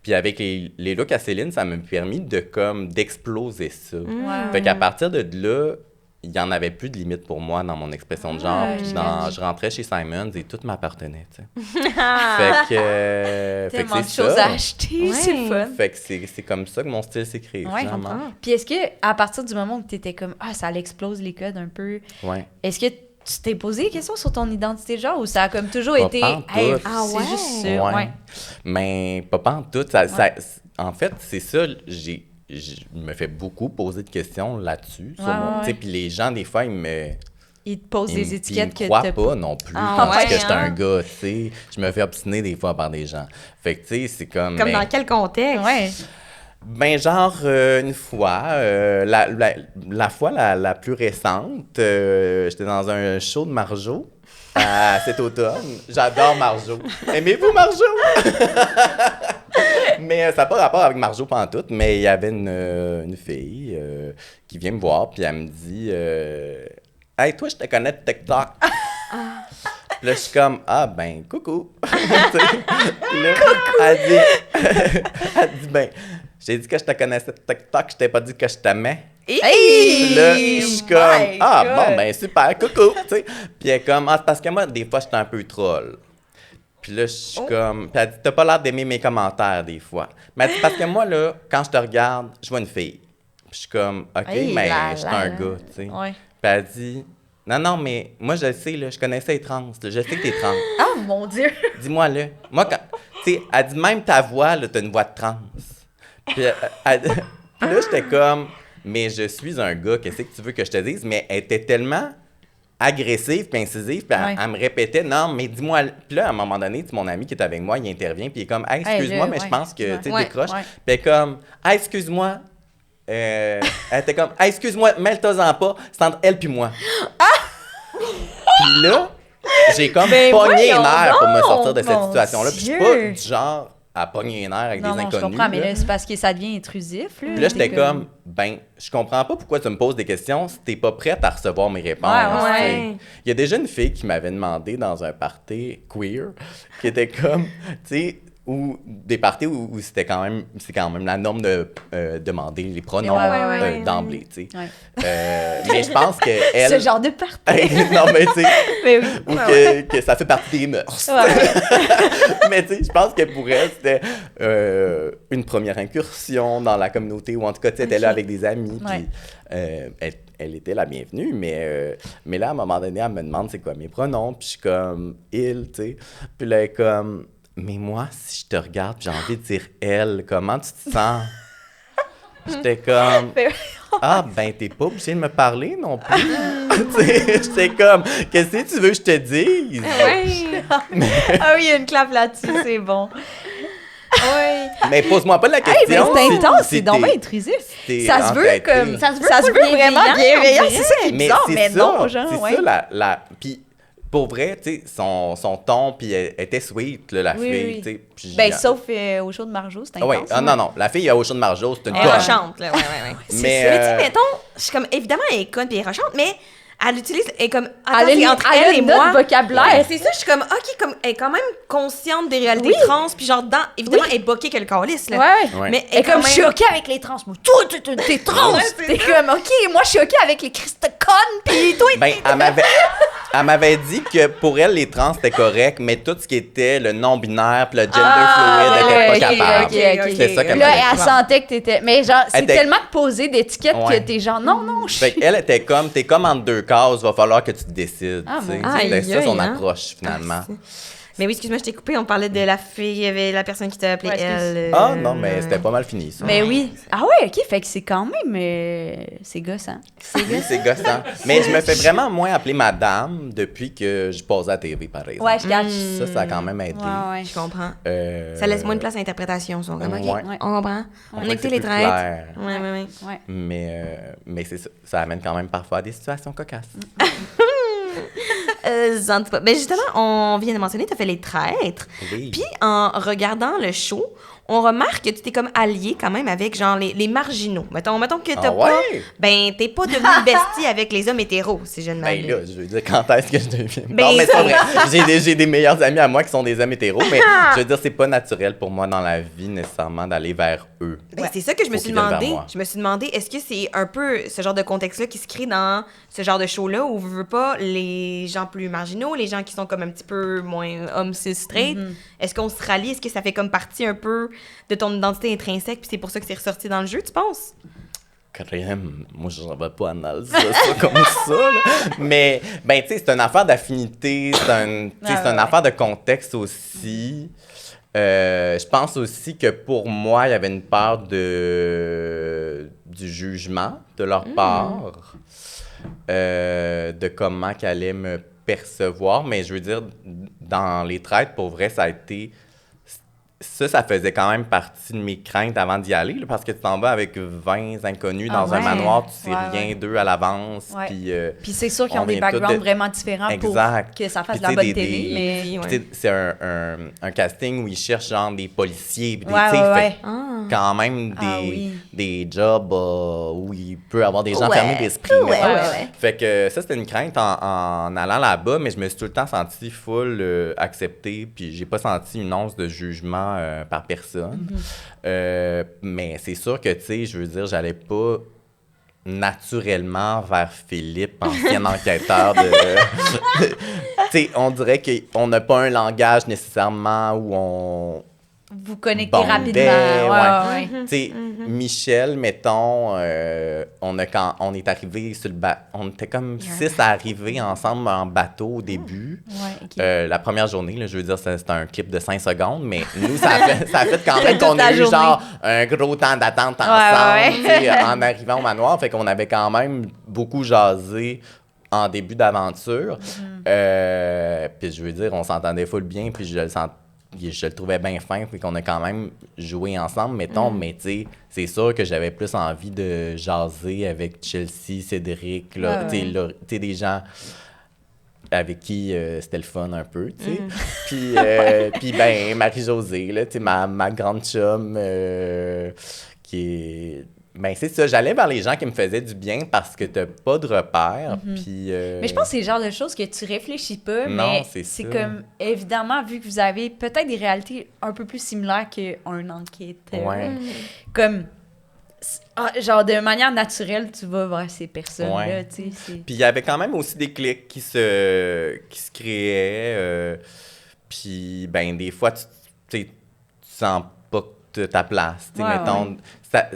Puis avec les looks à Céline, ça m'a permis d'exploser ça. Fait qu'à partir de là, il n'y en avait plus de limite pour moi dans mon expression de genre. Puis je rentrais chez Simons et tout m'appartenait, tu sais. Fait que Tellement de c'est choses ça. à acheter, c'est le fun. Fait que c'est comme ça que mon style s'est créé, finalement. Puis est-ce que à partir du moment où tu étais comme ça l'explose les codes un peu, est-ce que tu t'es posé des questions sur ton identité de genre ou ça a comme toujours été c'est juste ça? Ouais. Mais pas pantoute. En fait, c'est ça, je me fais beaucoup poser de questions là-dessus. Puis les gens, des fois, ils te posent des étiquettes que tu ne croient pas non plus. Parce que j'étais un gars, tu sais. Je me fais obstiner des fois par des gens. Fait que, tu sais, c'est comme... Comme dans quel contexte? Ouais. Genre, une fois, la fois la plus récente, j'étais dans un show de Marjo cet automne. J'adore Marjo. Aimez-vous Marjo? Mais ça n'a pas rapport avec Marjo pantoute, mais il y avait une fille qui vient me voir, puis elle me dit hey, toi, je te connais de TikTok. Puis là, je suis comme, coucou. Puis là, elle dit, j'ai dit que je te connaissais de TikTok, je t'ai pas dit que je t'aimais. Puis là, je suis comme, super, coucou, tu sais. Puis elle est comme, parce que moi, des fois, j'étais un peu troll. Puis là, je suis comme, puis elle dit, t'as pas l'air d'aimer mes commentaires des fois. Mais elle dit, parce que moi, là, quand je te regarde, je vois une fille. Puis je suis comme, OK, mais je suis un gars, tu sais. Puis elle dit, non, mais moi, je sais, là, je connaissais les trans. Je sais que t'es trans. Oh, mon Dieu! Dis-moi, là. Moi, tu sais, elle dit, même ta voix, là, t'as une voix de trans. Puis là, j'étais comme, mais je suis un gars, qu'est-ce que tu veux que je te dise? Mais elle était tellement agressive puis incisive, puis elle me répétait, non, mais dis-moi. Puis là, à un moment donné, mon ami qui est avec moi, il intervient, puis il est comme, hey, excuse-moi, mais je pense que tu décroches. Puis elle est comme, hey, excuse-moi. Elle était comme, hey, excuse-moi, mêle-toi-en pas, c'est entre elle puis moi. Puis là, j'ai comme pogné les nerfs pour me sortir de cette situation-là. Puis je suis pas du genre à pogner les nerfs avec des inconnus. Non, je comprends, mais là, c'est parce que ça devient intrusif. Là. Puis là, j'étais comme, je comprends pas pourquoi tu me poses des questions si t'es pas prête à recevoir mes réponses. Il y a déjà une fille qui m'avait demandé dans un party queer, qui était comme, tu sais, ou des parties où c'est quand même la norme de demander les pronoms d'emblée, tu sais. Mais je pense que elle... Ce genre de partie. Non, mais tu sais, ou que ça fait partie des mœurs. Mais tu sais, je pense que pour elle, c'était une première incursion dans la communauté, ou en tout cas, tu sais, elle était là avec des amis, puis elle était la bienvenue, mais là, à un moment donné, elle me demande c'est quoi mes pronoms, puis je suis comme « il », tu sais. Puis là, elle est comme... Mais moi, si je te regarde, j'ai envie de dire « elle », comment tu te sens? J'étais comme « t'es pas obligé de me parler non plus. » J'étais comme « Qu'est-ce que tu veux que je te dise? » Ah oui, il y a une clap là-dessus, c'est bon. Oui. Mais pose-moi pas la Hey, question. mais c'est intense, si c'est donc t'es- bien intrusif. t'es Ça se veut entêté. comme... Ça se veut Ça se full veut vraiment bienveillant, bienveillant, on c'est ça qui est Mais bizarre, c'est mais ça, non, genre, c'est ouais. ça, Puis, pour vrai, tu sais, son ton, puis elle était sweet, là, la Oui, fille, oui. tu sais. puis Ben, sauf au show de Marjo, c'est Ah ouais, intense. non, la fille au show de Marjo, c'est une Elle est conne. rochante, là, ouais. Mais, Mais tu sais, mettons, je suis comme, évidemment, elle est conne puis elle est rochante, mais elle utilise, elle est comme, attends, Elle c'est a entre elle et une moi. note vocabulaire. Ouais, c'est ça, je suis comme, OK, comme, elle est quand même consciente des réalités trans, puis genre, évidemment, elle est boquée que le calice, là. Ouais. Ouais. Mais Elle est comme quand même- choquée avec les trans. Moi, toi, t'es trans. Ouais, c'est T'es comme, OK, moi, je suis choquée avec les Christ connes, pis toi, Ben, elle m'avait dit que pour elle, les trans, c'était correct, mais tout ce qui était le non-binaire puis le gender fluid, elle était ok, pas capable. ok. C'est ça qu'elle Là, m'avait elle dit. sentait que t'étais... Mais genre, c'est était- tellement posé d'étiquettes Ouais. que t'es genre, non, je Fait suis... qu'elle était comme, t'es comme entre deux cases, va falloir que tu te décides. Ah, tu sais. mon Dieu. C'était ça son Aïe, hein. approche, finalement. Mais oui, excuse-moi, je t'ai coupé, on parlait de la fille, il y avait la personne qui t'a appelé Ouais, excuse. elle. Ah non, mais c'était pas mal fini, ça. Mais oui. Ah ouais, OK, fait que c'est quand même... c'est gossant. Oui, c'est gossant. Mais je me fais vraiment moins appeler madame depuis que je pose à la TV, par exemple. Ouais, je catch. Ça a quand même aidé. Ouais. Je comprends. Euh, Ça laisse moins de place à l'interprétation, ça. Comme, OK, Ouais. on comprend. On Ouais, écoute c'est les plus traits. clair. Ouais. Ouais. Mais c'est ça. Ça amène quand même parfois à des situations cocasses. En tout cas, ben justement, on vient de mentionner, tu as fait les traîtres. Oui. Puis en regardant le show, on remarque que tu t'es comme allié quand même avec genre les marginaux. Mettons que t'as Ah pas. ouais? Ben, t'es pas devenu bestie avec les hommes hétéros, si je ne Ben m'abuse. là, je veux dire, quand est-ce que je deviens... Ben, non, mais c'est pas vrai. J'ai des meilleurs amis à moi qui sont des hommes hétéros, mais je veux dire, c'est pas naturel pour moi dans la vie, nécessairement, d'aller vers eux. Ben, c'est ça que je me Faut suis qu'ils viennent vers demandé. moi. Je me suis demandé, est-ce que c'est un peu ce genre de contexte-là qui se crée dans ce genre de show-là où, veux pas, les gens plus marginaux, les gens qui sont comme un petit peu moins hommes cis straight, est-ce qu'on se rallie? Est-ce que ça fait comme partie un peu de ton identité intrinsèque puis c'est pour ça que c'est ressorti dans le jeu, tu penses? Crème, moi je vais pas analyser ça comme ça, là. Mais, ben, tu sais, c'est une affaire d'affinité, c'est une affaire de contexte aussi. Je pense aussi que pour moi, il y avait une part du jugement de leur part, de comment qu'elle allait me percevoir. Mais je veux dire, dans les traites, pour vrai, ça a été... Ça faisait quand même partie de mes craintes avant d'y aller, là, parce que tu t'en vas avec 20 inconnus dans un manoir, tu sais rien d'eux à l'avance. Ouais. Puis c'est sûr qu'ils on ont des vient tous backgrounds de- vraiment différents Exact. pour que ça fasse Puis de la tu sais, bonne télé. Mais... Puis, puis tu sais, c'est un casting où ils cherchent genre des policiers, puis des, Ouais, tu sais, ouais, fait ouais. quand même Ah oui. des jobs où il peut avoir des gens Ouais. fermés d'esprit. Ouais, mettons. ouais. Fait que ça, c'était une crainte en allant là-bas, mais je me suis tout le temps senti full accepté, puis j'ai pas senti une once de jugement par personne. Mais c'est sûr que, tu sais, je veux dire, j'allais pas naturellement vers Philippe, ancien enquêteur de... Tu sais, on dirait qu'on n'a pas un langage nécessairement où on... Vous connectez bondait, rapidement. Ouais. Tu sais, Michel, mettons, on est arrivé sur le bateau. On était comme 6 à arriver ensemble en bateau au début. Ouais, OK. La première journée, là, je veux dire, c'était un clip de 5 secondes, mais nous, ça a fait quand même Toute qu'on la a eu journée. genre un gros temps d'attente ensemble, ouais. tu sais, en arrivant au manoir. Fait qu'on avait quand même beaucoup jasé en début d'aventure. Puis je veux dire, on s'entendait full bien, puis je le trouvais bien fin, puis qu'on a quand même joué ensemble, mettons, mais tu sais, c'est sûr que j'avais plus envie de jaser avec Chelsea, Cédric, là, tu sais, des gens avec qui c'était le fun un peu, tu sais. Puis ben, Marie-Josée, là, tu sais, ma grande chum, qui est... Ben, c'est ça, j'allais vers les gens qui me faisaient du bien parce que t'as pas de repères, puis... Mais je pense que c'est le genre de choses que tu réfléchis pas, Non, mais c'est c'est ça. comme, évidemment, vu que vous avez peut-être des réalités un peu plus similaires qu'un enquêteur. Ouais. Comme, genre, de manière naturelle, tu vas vers ces personnes-là, Ouais. tu sais. c'est- Puis il y avait quand même aussi des clics qui se créaient. Puis, ben, des fois, tu sens pas ta place. Tu sais, Ouais, mettons,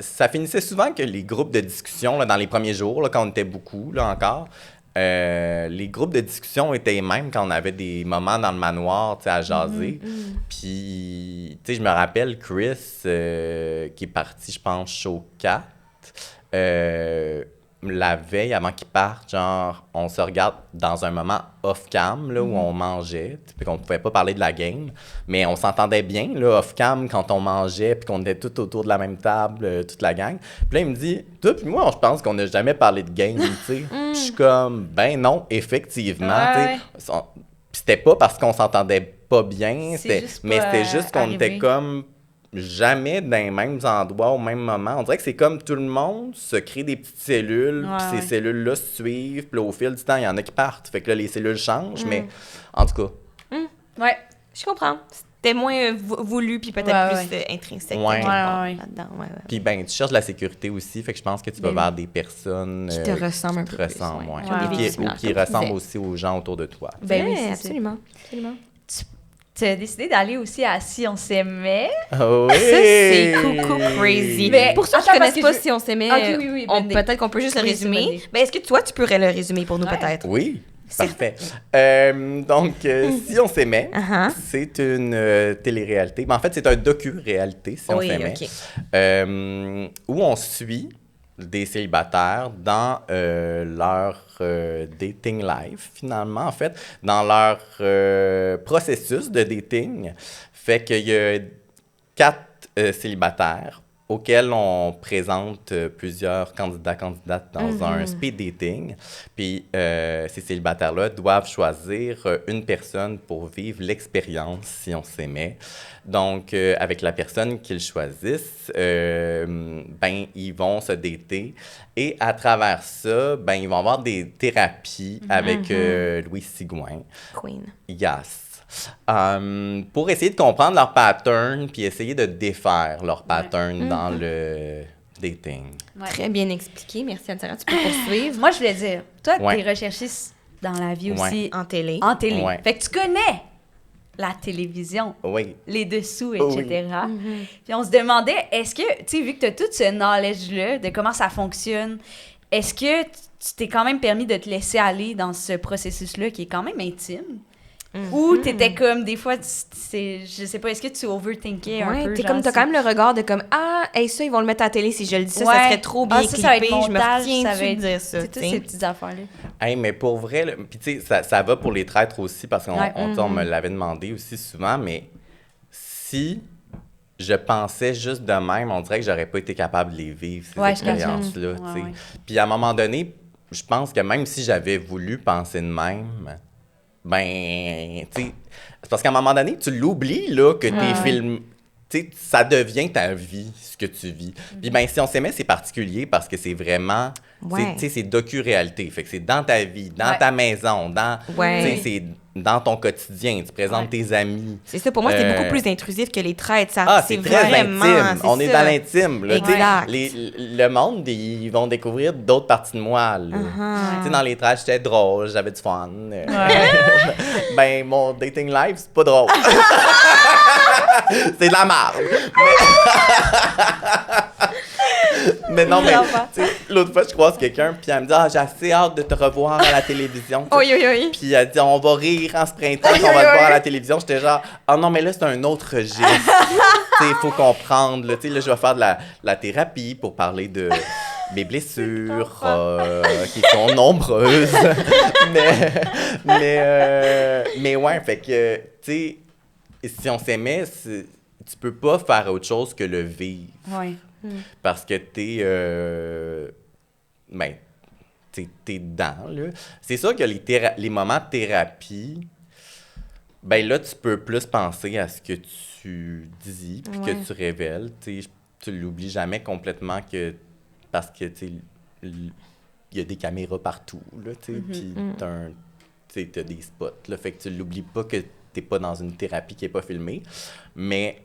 ça finissait souvent que les groupes de discussion, là, dans les premiers jours, là, quand on était beaucoup, là, encore, les groupes de discussion étaient les mêmes quand on avait des moments dans le manoir, tu sais, à jaser. Puis, tu sais, je me rappelle Chris, qui est parti, je pense, show 4. la veille, avant qu'ils partent, genre, on se regarde dans un moment off-cam, là, où on mangeait, puis qu'on pouvait pas parler de la game, mais on s'entendait bien, là, off-cam, quand on mangeait, puis qu'on était tout autour de la même table, toute la gang. Puis là, il me dit, toi puis moi, je pense qu'on n'a jamais parlé de game, tu sais. Puis je suis comme, ben non, effectivement, tu sais. Puis c'était pas parce qu'on s'entendait pas bien, c'était juste qu'on était comme jamais dans les mêmes endroits au même moment. On dirait que c'est comme tout le monde se crée des petites cellules, puis ces cellules-là se suivent, puis au fil du temps, il y en a qui partent. Fait que là, les cellules changent, mais en tout cas. Ouais, je comprends. C'était moins voulu, puis peut-être plus intrinsèque là-dedans. Puis ben, tu cherches la sécurité aussi, fait que je pense que tu vas vers des personnes qui te ressemblent un peu plus. Ou qui ressemblent aussi aux gens autour de toi. Ben oui, absolument. Tu as décidé d'aller aussi à Si on s'aimait. Oh, oui! Ça, c'est coucou crazy. Mais pour ceux qui ne connaissent pas Si on s'aimait, peut-être qu'on peut juste le résumer. Mais est-ce que toi, tu pourrais le résumer pour nous, peut-être? Oui, parfait. Donc, Si on s'aimait, c'est une télé-réalité. Mais en fait, c'est un docu-réalité, Si on s'aimait, où on suit des célibataires dans leur dating life, finalement, en fait, dans leur processus de dating. Fait qu'il y a 4 célibataires auxquels on présente plusieurs candidates dans un speed dating. Puis ces célibataires-là doivent choisir une personne pour vivre l'expérience Si on s'aimait. Donc, avec la personne qu'ils choisissent, ben, ils vont se dater. Et à travers ça, ben, ils vont avoir des thérapies avec Louise Sigouin. Queen. Yes. Pour essayer de comprendre leur pattern puis essayer de défaire leur pattern dans le dating. Très bien expliqué. Merci, Anne-Sarah. Tu peux poursuivre. Moi, je voulais dire, toi, t'es recherchiste dans la vie aussi. En télé. En télé. Ouais. Fait que tu connais la télévision, les dessous, etc. Puis on se demandait, est-ce que, tu sais, vu que tu as tout ce knowledge-là de comment ça fonctionne, est-ce que tu t'es quand même permis de te laisser aller dans ce processus-là qui est quand même intime? Ou t'étais comme, des fois, je sais pas, est-ce que tu overthinkais un peu? T'as quand même le regard de comme, ça, ils vont le mettre à la télé si je le dis, ça serait trop bien clippé, ça va être montage, je me retiens de dire ça. C'est toutes ces petites affaires-là. Hey, mais pour vrai, puis tu sais, ça va pour les traîtres aussi, parce qu'on me l'avait demandé aussi souvent, mais si je pensais juste de même, on dirait que j'aurais pas été capable de les vivre, ces expériences-là, tu sais. Puis à un moment donné, je pense que même si j'avais voulu penser de même, ben, tu sais, c'est parce qu'à un moment donné, tu l'oublies, là, que tes films, tu sais, ça devient ta vie, ce que tu vis. Puis, ben, Si on s'aimait, c'est particulier parce que c'est vraiment, tu sais, c'est docu-réalité. Fait que c'est dans ta vie, dans ta maison, dans, tu sais, c'est dans ton quotidien, tu présentes tes amis. C'est ça, pour moi, c'est beaucoup plus intrusif que les traîtres. Ça, c'est très vraiment intime. On est dans l'intime. Là, exact. Le monde, ils vont découvrir d'autres parties de moi. Tu sais, dans les traîtres, j'étais drôle, j'avais du fun. Ben, mon dating life, c'est pas drôle. C'est de la merde. Mais non, mais l'autre fois, je croise quelqu'un, puis elle me dit « Ah, j'ai assez hâte de te revoir à la télévision. » Puis elle dit « On va rire en ce printemps, qu'on va te voir à la télévision. » J'étais genre « Ah non, mais là, c'est un autre registre. Il faut comprendre. Là, je vais faire de la thérapie pour parler de mes blessures qui sont nombreuses. mais ouais, fait que, tu sais, Si on s'aimait, tu peux pas faire autre chose que le vivre. Oui. Parce que t'es dedans, là. C'est sûr que les moments de thérapie, ben là, tu peux plus penser à ce que tu dis puis que tu révèles. Tu l'oublies jamais complètement parce que, il y a des caméras partout, là, puis t'as des spots, là, fait que tu l'oublies pas que t'es pas dans une thérapie qui est pas filmée. Mais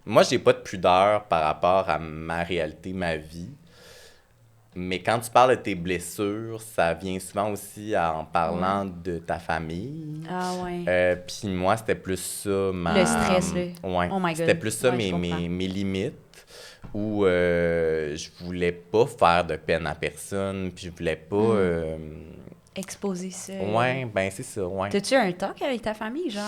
moi, j'ai pas de pudeur par rapport à ma réalité, ma vie. Mais quand tu parles de tes blessures, ça vient souvent aussi en parlant de ta famille. Ah ouais. Puis moi, c'était plus ça, le stress, là. Ouais. Oh my God. C'était plus ça, mes limites, où je voulais pas faire de peine à personne, puis je voulais pas... exposer ça. Ouais, ben c'est ça, ouais. T'as-tu un talk avec ta famille, genre?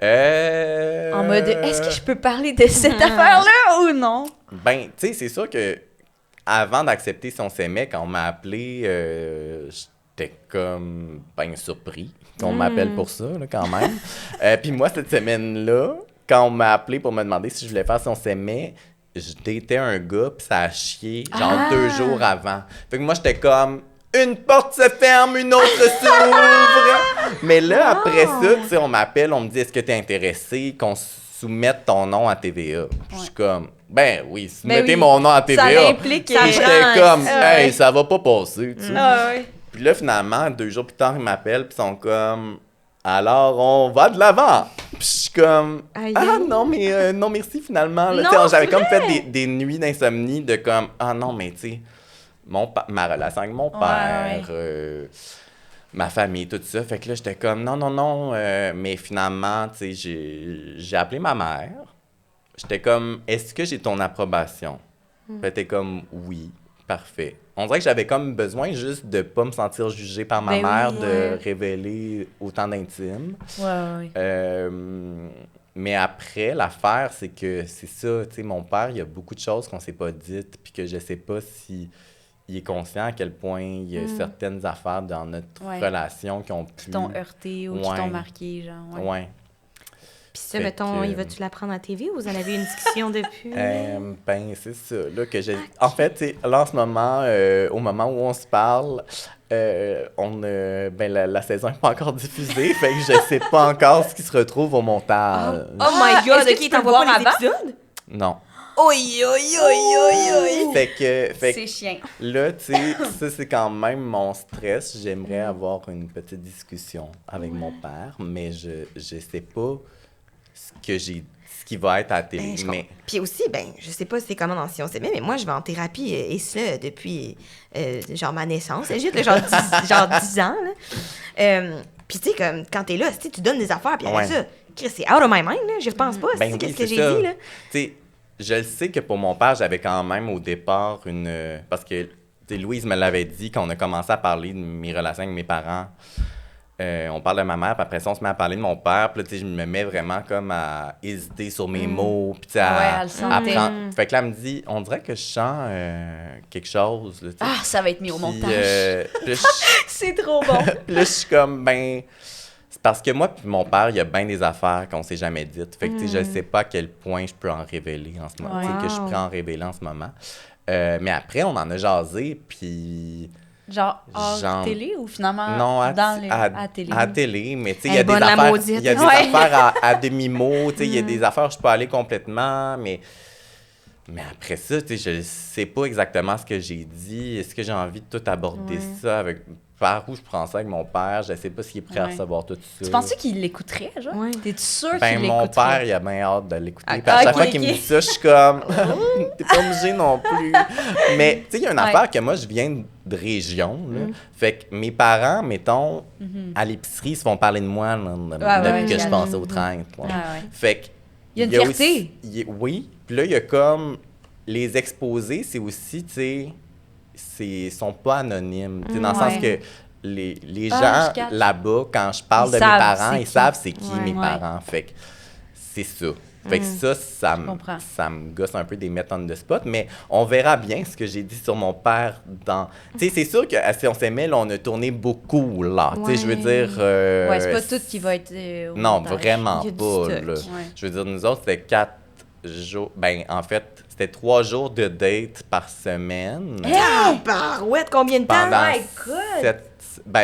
En mode, est-ce que je peux parler de cette affaire-là ou non? Ben, tu sais, c'est sûr que avant d'accepter si on s'aimait, quand on m'a appelé, j'étais comme ben surpris qu'on m'appelle pour ça, là, quand même. Puis moi, cette semaine-là, quand on m'a appelé pour me demander si je voulais faire si on s'aimait, je datais un gars, puis ça a chié, genre 2 jours avant. Fait que moi, j'étais comme, une porte se ferme, une autre s'ouvre. Mais là, après ça, tu sais, on m'appelle, on me dit, est-ce que t'es intéressé qu'on soumette ton nom à TVA? Puis je suis comme, ben oui, soumettez mon nom à TVA. Ça implique... Puis j'étais comme, hey, ça va pas passer, tu sais. ouais. Puis là, finalement, 2 jours plus tard, ils m'appellent, puis ils sont comme, alors, on va de l'avant. Puis je suis comme, non, mais non, merci, finalement. Là, Non, j'avais comme fait des nuits d'insomnie de comme, non, mais tu sais, ma relation avec mon père, ma famille, tout ça. Fait que là, j'étais comme, non, mais finalement, tu sais, j'ai appelé ma mère. J'étais comme, est-ce que j'ai ton approbation? Puis elle était comme, oui, parfait. On dirait que j'avais comme besoin juste de pas me sentir jugée par ma mère, de révéler autant d'intimes. Mais après, l'affaire, c'est que c'est ça, tu sais, mon père, il y a beaucoup de choses qu'on s'est pas dites, puis que je sais pas si il est conscient à quel point il y a certaines affaires dans notre relation qui ont pu... Qui t'ont heurté ou qui t'ont marqué, genre. Ouais. Puis ça, mettons, il va-tu la prendre à TV ou vous en avez eu une discussion depuis? Ben, c'est ça, là, que j'ai... En fait, tu sais, là, en ce moment, au moment où on se parle, la saison n'est pas encore diffusée, fait que je sais pas encore ce qui se retrouve au montage. Oh my God! Est-ce que tu peux t'envoies voir pas les avant? épisodes? Non. Oi. Fait C'est chiant. là, tu sais, ça, c'est quand même mon stress. J'aimerais avoir une petite discussion avec mon père, mais je sais pas ce qui va être à la télé. Mais... Puis aussi, je sais pas c'est comment dans Si on s'aimait, mais moi, je vais en thérapie et cela depuis, genre, ma naissance. C'est juste, genre 10 ans, là. Puis tu sais, comme, quand t'es là, tu donnes des affaires, puis après ça, Chris, c'est out of my mind, là. J'y repense pas. Ben qu'est-ce oui, que c'est j'ai ça. dit, là? Tu sais, je le sais que pour mon père, j'avais quand même au départ parce que, tu sais, Louise me l'avait dit quand on a commencé à parler de mes relations avec mes parents. On parle de ma mère, puis après ça, on se met à parler de mon père. Puis là, tu sais, je me mets vraiment comme à hésiter sur mes mots. Puis tu sais, à prendre... Fait que là, elle me dit, on dirait que je sens quelque chose. Là, Ça va être mis au montage. C'est trop bon. Puis là, je suis comme, c'est parce que moi puis mon père, il y a bien des affaires qu'on s'est jamais dites. Fait que, tu sais, je sais pas à quel point je peux en révéler en ce moment. Tu sais, que je peux en révéler en ce moment. Mais après, on en a jasé, puis... Genre hors télé ou finalement non, à télé? À télé, mais tu sais, il y a des affaires à demi-mot, tu sais, il y a des affaires où je peux aller complètement, mais après ça, tu sais, je sais pas exactement ce que j'ai dit. Est-ce que j'ai envie de tout aborder ça avec... Par où je prends ça avec mon père, je sais pas s'il est prêt à recevoir tout ça. Tu penses qu'il l'écouterait, genre? T'es-tu sûr qu'il l'écouterait? Mon père, il a bien hâte de l'écouter. Puis à chaque fois qu'il me dit ça, je suis comme... T'es pas obligé non plus. Mais, tu sais, il y a une affaire que moi, je viens de région, là. Fait que mes parents, mettons, à l'épicerie, ils se font parler de moi depuis que je passais au train. Fait que... Il y a une fierté. Oui. Puis là, il y a comme... Les exposés, c'est aussi, tu sais... sont pas anonymes. Dans le sens que les gens là-bas, quand je parle de mes parents, ils savent c'est qui mes parents. Fait que c'est ça. Fait que ça me gosse un peu des mettre on the spot, mais on verra bien ce que j'ai dit sur mon père dans... Tu sais, c'est sûr que si on s'aimait, là, on a tourné beaucoup, là. Tu sais, je veux dire... c'est pas tout qui va être non, vraiment pas, là. Je veux dire, nous autres, c'était 4 jours... En fait... C'était 3 jours de date par semaine. Barouette, combien de temps?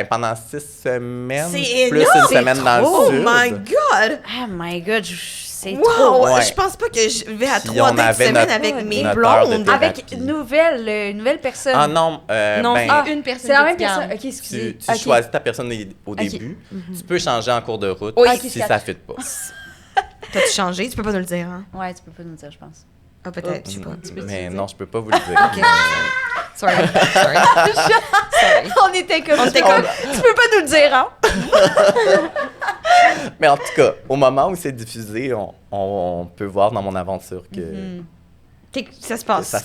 Pendant 6 semaines. C'est plus énorme, une semaine dans le sud. Oh my God! C'est trop! Ouais. Je pense pas que je vais à 3 dates semaine avec mes blondes. Avec une nouvelle personne. Ah non, une personne. C'est la même personne. OK, excusez. Tu choisis ta personne au début. Tu peux changer en cours de route si ça ne fit pas. T'as-tu changé? Tu peux pas nous le dire, hein? Ouais, tu peux pas nous le dire, je pense. Ah, peut-être, je sais pas. Mais non, je peux pas vous le dire. OK. Sorry. On était comme... Tu peux pas nous le dire, hein? Mais en tout cas, au moment où c'est diffusé, on peut voir dans mon aventure que... Ça se passe.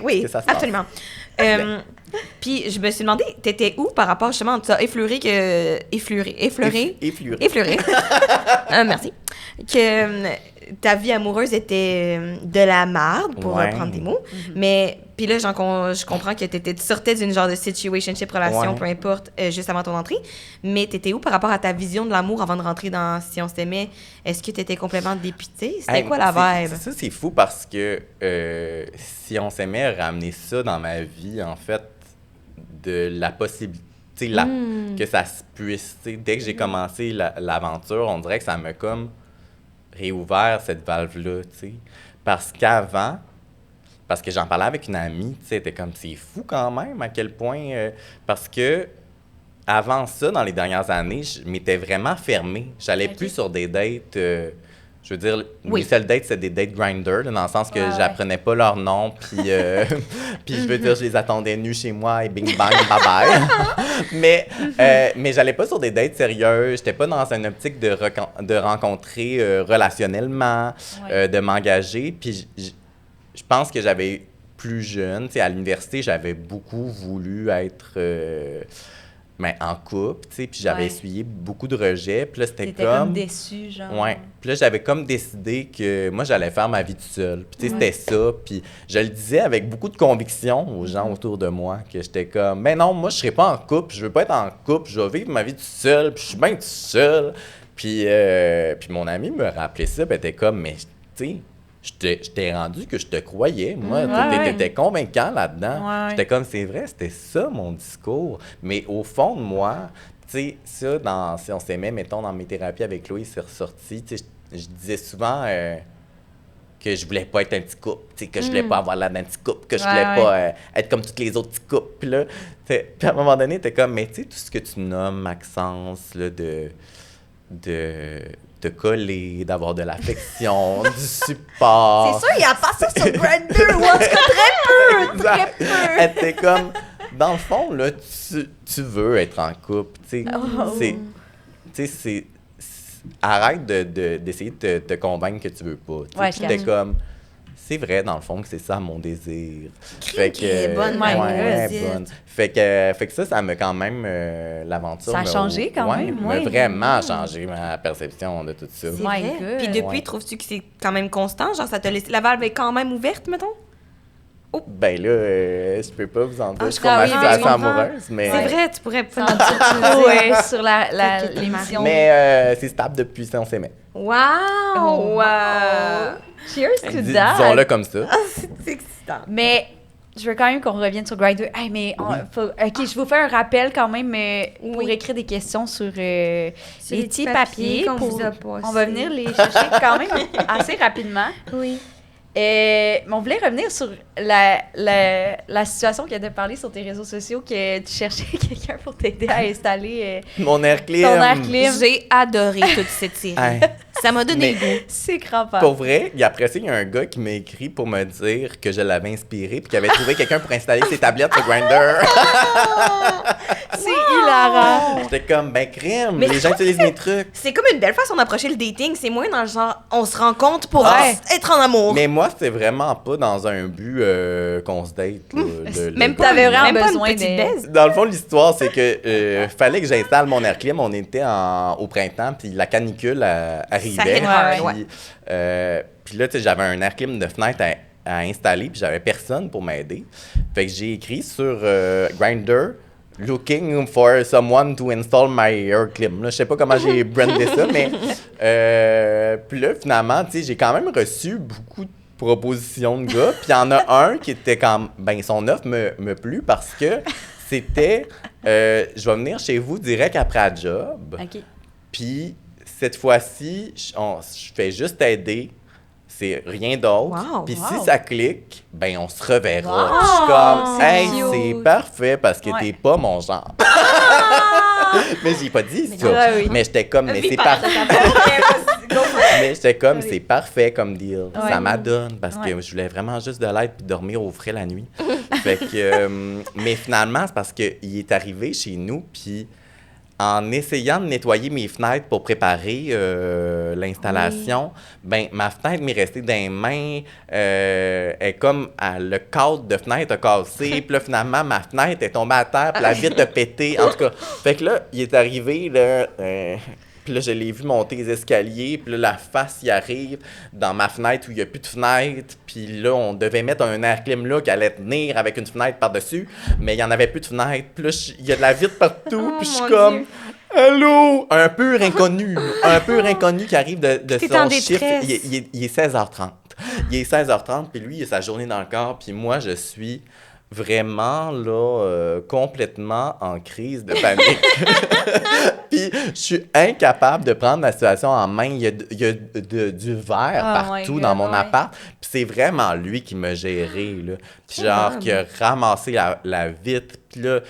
Oui, absolument. Puis je me suis demandé, t'étais où par rapport justement, tu as effleuré. Merci. Que ta vie amoureuse était de la marde, pour reprendre des mots. Mais puis là, je comprends que tu sortais d'une genre de situationship, relation, Ouais. peu importe, juste avant ton entrée. Mais t'étais où par rapport à ta vision de l'amour avant de rentrer dans Si on s'aimait? Est-ce que t'étais complètement dépitée? C'était Hey, quoi la vibe? Ça, c'est fou parce que Si on s'aimait, ramener ça dans ma vie, en fait, de la possibilité, que ça se puisse. Tu sais, dès que j'ai commencé l'aventure, on dirait que ça m'a comme réouvert cette valve-là, tu sais. Parce qu'avant, parce que j'en parlais avec une amie, tu sais, elle était comme, c'est fou quand même à quel point... parce que avant ça, dans les dernières années, je m'étais vraiment fermée. J'allais plus sur des dates... je veux dire, mes seuls dates, c'était des dates Grindr, là, dans le sens que j'apprenais pas leur nom, puis puis je veux dire, je les attendais nus chez moi et bing bang, bye bye. mais j'allais pas sur des dates sérieuses, j'étais pas dans une optique de rencontrer relationnellement, de m'engager, puis je pense que j'avais plus jeune, tu sais, à l'université, j'avais beaucoup voulu être... en couple, tu sais, puis j'avais essuyé beaucoup de rejets, puis là, c'était comme déçu, genre. Ouais. Puis là, j'avais comme décidé que moi, j'allais faire ma vie toute seule. Puis tu sais, c'était ça. Puis je le disais avec beaucoup de conviction aux gens autour de moi, que j'étais comme, mais non, moi, je serai pas en couple, je veux pas être en couple, je vais vivre ma vie toute seule, puis je suis bien toute seule. Puis mon ami me rappelait ça, puis elle était comme, mais tu sais, je t'ai rendu que je te croyais, moi. T'étais convaincant là-dedans. Ouais. J'étais comme, c'est vrai, c'était ça mon discours. Mais au fond de moi, tu sais, ça, si on s'aimait, mettons, dans mes thérapies avec Chloé, c'est ressorti. Tu sais, je disais souvent que je voulais pas être un petit couple, tu sais, que je voulais pas avoir l'air d'un petit couple, que je voulais pas être comme tous les autres petits couples. Puis là, puis à un moment donné, t'es comme, mais tu sais, tout ce que tu nommes, Maxence, là, de te coller, d'avoir de l'affection, du support. C'est sûr, il y a pas ça sur Grindr, ou en tout cas très peu. Elle était comme, dans le fond, là, tu veux être en couple, tu sais. Arrête d'essayer de te convaincre que tu veux pas. Ouais, Puis t'es comme, c'est vrai, dans le fond, que c'est ça mon désir. Fait que bonne, bonne. Fait que ça m'a quand même, l'aventure. Ça a changé quand même, m'a vraiment changé ma perception de tout ça. C'est My vrai. God. Puis depuis, trouves-tu que c'est quand même constant? Genre, ça te laisse... La valve est quand même ouverte, mettons? Ben là, je peux pas vous en dire sur ah ma oui, situation je comprends. amoureuse, mais... C'est vrai, tu pourrais... Sur l'émission. Mais c'est stable depuis si on s'aimait. Wow! Cheers to that. Disons-le comme ça. C'est excitant. Mais je veux quand même qu'on revienne sur Grindr. Hey, mais OK, je vous fais un rappel quand même pour écrire des questions sur les petits papiers. qu'on vous a passés. On va venir les chercher quand même assez rapidement. Oui. Mais on voulait revenir sur la situation qui a parlé sur tes réseaux sociaux, que tu cherchais quelqu'un pour t'aider à installer Mon air clim. ton air clim. J'ai adoré toute cette série. Hey. Ça m'a donné le goût. C'est crampant. Pour vrai, et après ça, il y a un gars qui m'a écrit pour me dire que je l'avais inspiré puis qu'il avait trouvé quelqu'un pour installer ses tablettes sur Grindr. C'est hilarant. J'étais comme, ben crème, Mais les gens utilisent mes trucs. C'est comme une belle façon d'approcher le dating. C'est moins dans le genre, on se rencontre pour Ouais. être en amour. Mais moi, c'était vraiment pas dans un but qu'on se date. Là, Même pas- T'avais vraiment même pas besoin une petite de- baise. Dans le fond, l'histoire, c'est que fallait que j'installe mon air clim. On était au printemps, puis la canicule arrivait. Ça hit hard, Puis, puis là, tu sais, j'avais un air clim de fenêtre à installer, puis j'avais personne pour m'aider. Fait que j'ai écrit sur Grindr, looking for someone to install my air clim. Là, je sais pas comment j'ai brandé ça, mais puis là, finalement, tu sais, j'ai quand même reçu beaucoup de propositions de gars. Puis il y en a un qui était comme, ben son offre me plut parce que c'était, je vais venir chez vous direct après la job. OK. Puis cette fois-ci, je fais juste t'aider. C'est rien d'autre. Wow, Puis wow. si ça clique, ben on se reverra. Wow, Je suis comme, c'est hey, cute. c'est parfait parce que Ouais. t'es pas mon genre. Mais j'ai pas dit ça. Ouais, oui. Mais j'étais comme, mais c'est parfait. Mais j'étais comme, c'est parfait comme deal. Ouais. Ça m'adonne parce Ouais. que je voulais vraiment juste de l'aide puis dormir au frais la nuit. Fait que, mais finalement, c'est parce qu'il est arrivé chez nous, puis en essayant de nettoyer mes fenêtres pour préparer l'installation, ben ma fenêtre m'est restée dans les mains. Elle comme le cadre de fenêtre a cassé. Puis là, finalement, ma fenêtre est tombée à terre. Puis la vitre a pété. En tout cas, fait que là, il est arrivé, là... Puis là, je l'ai vu monter les escaliers. Puis là, la face, il arrive dans ma fenêtre où il n'y a plus de fenêtre. Puis là, on devait mettre un air clim là qui allait tenir avec une fenêtre par-dessus. Mais il n'y en avait plus de fenêtre. Puis là, il y a de la vitre partout. Puis je suis comme... Dieu. Allô? Un pur inconnu qui arrive de son chiffre. Il est 16h30. Il est 16h30, puis lui, il a sa journée dans le corps. Puis moi, je suis... vraiment, là, complètement en crise de panique. Puis je suis incapable de prendre la situation en main. Il y a du verre partout dans mon appart. Puis c'est vraiment lui qui m'a géré, là. Puis genre, qui a ramassé la vitre. Puis là,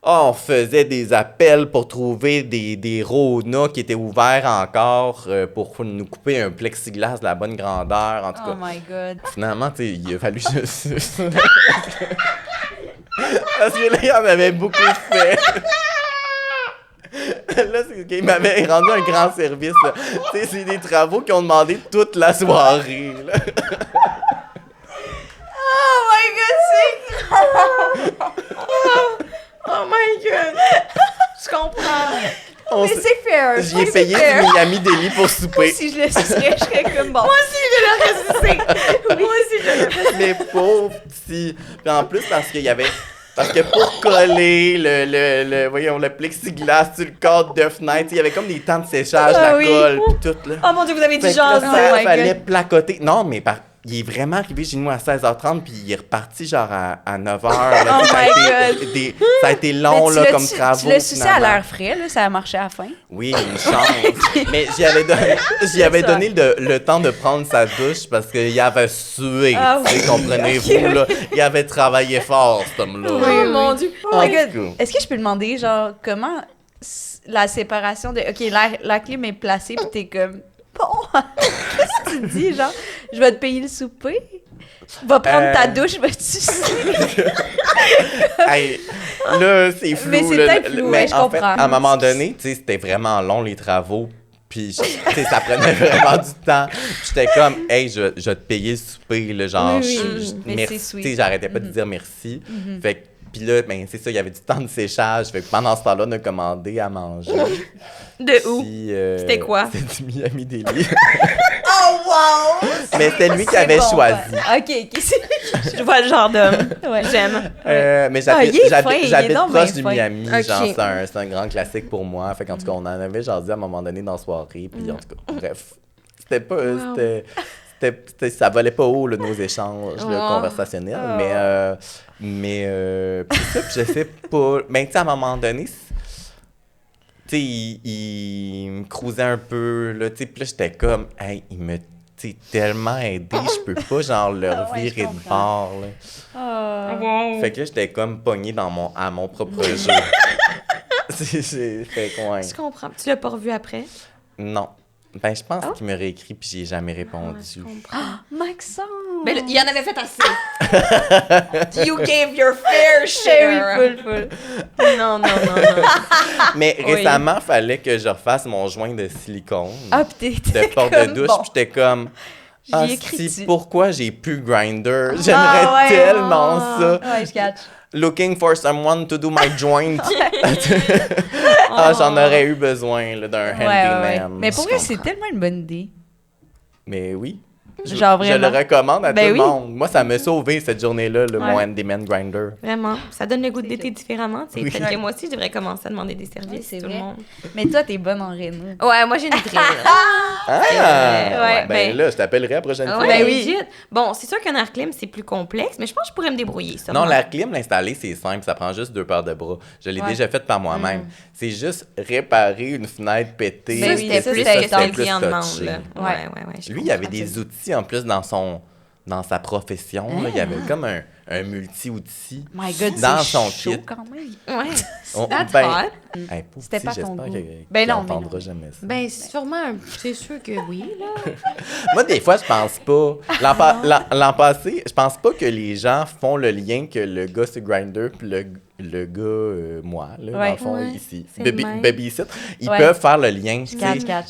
on faisait des appels pour trouver des Rona qui étaient ouverts encore pour nous couper un plexiglas de la bonne grandeur. En tout cas, oh my God. Finalement, tu sais, il a fallu juste... Parce que là, il en avait beaucoup fait. Là, il m'avait rendu un grand service. Tu sais, c'est des travaux qui ont demandé toute la soirée. Là. Oh my God, c'est grave! Oh my God! Je comprends. Mais c'est fair. J'y ai payé du Miami Deli pour souper. Si je le sucerais, je serais comme bon. Moi aussi, je l'aurais sucé. Moi aussi, je l'aurais fait. Mais pauvre petit. Puis en plus, parce qu'il y avait... Parce que pour coller le plexiglas sur le cadre de fenêtre, il y avait comme des temps de séchage, colle, puis tout, là. Oh mon Dieu, vous avez du genre. genre. Ça fallait placoter. Non, mais il est vraiment arrivé chez nous à 16h30, puis il est reparti genre à 9h. Là, oh my God! Ça a été long, là, comme travaux. Tu l'as sucé à l'air frais, là, ça a marché à la fin. Oui, une chance. Mais j'y avais donné le temps de prendre sa douche parce qu'il avait sué, comprenez-vous, là. Il avait travaillé fort, cet homme-là. Oui, mon Dieu. Oh my God. Est-ce que je peux demander, genre, comment la séparation de... OK, la clim est placée, puis t'es comme... Bon, qu'est-ce que tu dis, genre? Je vais te payer le souper? Va prendre ta douche, vas-tu sucer? Hey, là, c'est flou. Mais c'est peut-être flou, mais je en comprends. fait, à un moment donné, tu sais, c'était vraiment long, les travaux. Puis, tu sais, ça prenait vraiment du temps. Puis j'étais comme, hey, je vais te payer le souper, là, genre, mais merci. c'est sweet. Tu sais, j'arrêtais pas de dire merci. Fait que, puis là, ben, c'est ça, il y avait du temps de séchage. Fait que pendant ce temps-là, on a commandé à manger. De où? Puis, c'était quoi? C'était du Miami Deli. Oh, wow! Mais c'était lui qui avait choisi. OK, Je vois le genre d'homme. Ouais. J'aime. Mais j'habite proche du fin. Miami. Okay. Genre, c'est un grand classique pour moi. Fait qu'en tout cas, on en avait jasé à un moment donné dans la soirée. Puis en tout cas, bref. C'était pas... ça valait pas haut, là, nos échanges conversationnels. Mais puis ça, puis je sais pas... Mais tu sais, à un moment donné... Tu sais, il me crousait un peu, là, tu sais, puis là, j'étais comme, hey, il me, tu sais, tellement aidé, je peux pas, genre, le revirer de bord, là. Fait que là, j'étais comme pogné à mon propre jeu. J'ai fait quoi? Je comprends. Tu l'as pas revu après? Non. Ben, je pense qu'il me réécrit, puis j'ai jamais répondu. Je comprends. Maxence! Mais là, il en avait fait assez. You gave your fair share. Full. Non. Mais récemment, fallait que je refasse mon joint de silicone. Ah, pis de porte de douche, puis j'étais comme... pourquoi j'ai plus Grindr? J'aimerais tellement ça. Ouais, je catch. Looking for someone to do my joint. J'en aurais eu besoin là, d'un handyman. Mais pour vrai, c'est tellement une bonne idée. Mais oui. Genre je le vraiment. recommande à tout le monde. Moi, ça m'a sauvé cette journée-là, mon handyman Grindr. Vraiment. Ça donne le goût de l'été différemment. Oui. Peut-être que moi aussi, je devrais commencer à demander des services. Oui, c'est tout vrai. le monde. Mais toi, t'es bonne en réno. Ouais, moi, j'ai une drill. Ouais, ben là, je t'appellerai la prochaine fois. Ben oui. Bon, c'est sûr qu'un air clim, c'est plus complexe, mais je pense que je pourrais me débrouiller. Non, l'air clim, l'installer, c'est simple. Ça prend juste 2 paires de bras. Je l'ai déjà fait par moi-même. C'est juste réparer une fenêtre pétée. Ça, c'était plus que le client demande. Ouais. Lui, il y avait des outils en plus dans sa profession. Là, il y avait comme un multi-outil dans son kit. Quand même. Ouais. C'était pas ton goût. Ben non, mais jamais ça. Ben sûrement, c'est sûr que oui, là. Moi, des fois, je pense pas. L'an passé, je pense pas que les gens font le lien que le gars, c'est Grindr, puis le gars, moi, là, dans le fond, ici, Babysit, ils peuvent faire le lien.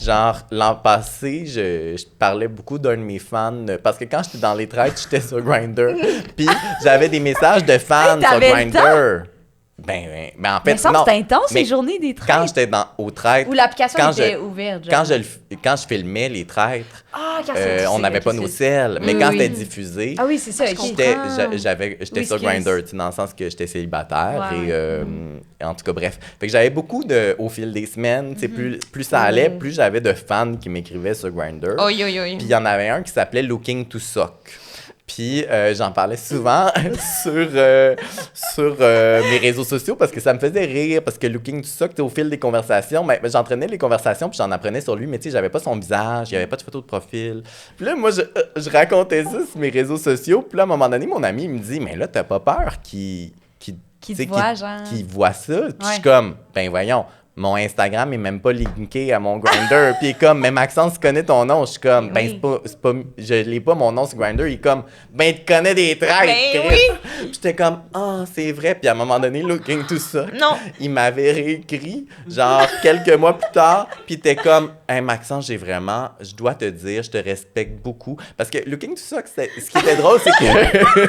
Genre, l'an passé, je parlais beaucoup d'un de mes fans, parce que quand j'étais dans les traites, j'étais sur Grindr, puis j'avais des messages de fans sur Grindr. Ben, en fait, Mais ça, non. c'était intense, Mais les journées des Quand traîtres. j'étais au traître... Ou l'application quand était je- ouverte, genre. Quand je filmais les traîtres, Ah, quand on n'avait pas nos selles. Mais quand c'était diffusé... Ah oui, c'est ça, ok. J'étais Oui, sur excuse. Grindr, dans le sens que j'étais célibataire. Ouais, Et en tout cas, bref. Fait que j'avais beaucoup au fil des semaines, tu sais, plus ça allait, plus j'avais de fans qui m'écrivaient sur Grindr. Oi. Puis il y en avait un qui s'appelait Looking to Suck. Puis j'en parlais souvent sur mes réseaux sociaux parce que ça me faisait rire. Parce que Looking to Suck, au fil des conversations, j'entraînais les conversations puis j'en apprenais sur lui, mais tu sais, j'avais pas son visage, il y avait pas de photo de profil. Puis là, moi, je racontais ça sur mes réseaux sociaux. Puis là, à un moment donné, mon ami il me dit, mais là, t'as pas peur qu'il voit ça? Puis je suis comme, ben voyons. Mon Instagram est même pas linké à mon Grindr. Puis il est comme, mais Maxence, tu connais ton nom. Je suis comme, c'est pas, je l'ai pas mon nom sur Grindr. Il est comme, ben tu connais des traits. Ben oui. Puis j'étais comme, c'est vrai. Puis à un moment donné, Looking to Suck, il m'avait réécrit, genre quelques mois plus tard. Puis il était comme, hey Maxence, je dois te dire, je te respecte beaucoup. Parce que Looking to Suck, ce qui était drôle, c'est que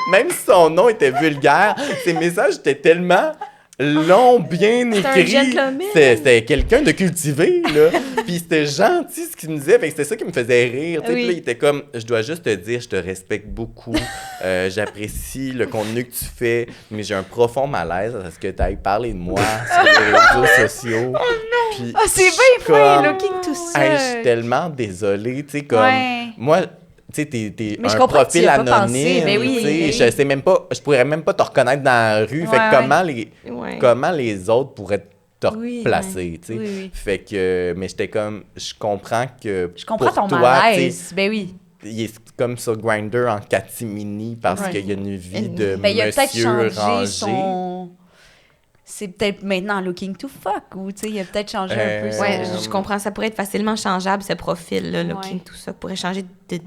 même si son nom était vulgaire, ses messages étaient tellement long, bien écrit. C'était quelqu'un de cultivé, là. Puis c'était gentil ce qu'il me disait. Fait que c'était ça qui me faisait rire. Puis là, il était comme, je dois juste te dire, je te respecte beaucoup. J'apprécie le contenu que tu fais, mais j'ai un profond malaise à ce que tu ailles parler de moi sur les réseaux sociaux. Oh non! Puis, c'est bien fait, Looking to Suck. Hey, je suis tellement désolée, tu sais, comme... Moi... Tu sais, t'es un profil anonyme. Ben oui. Je sais même pas, je pourrais même pas te reconnaître dans la rue. Fait que comment les autres pourraient te replacer, tu sais. Fait que, mais j'étais comme, je comprends que je comprends ton toi, malaise, ben oui. Il est comme sur Grindr en catimini parce qu'il y a une vie de il a peut-être monsieur changé rangé. C'est peut-être maintenant Looking to Fuck ou tu sais, il a peut-être changé un peu. Ouais, je comprends. Ça pourrait être facilement changeable, ce profil-là, Looking to Suck. Pourrait changer de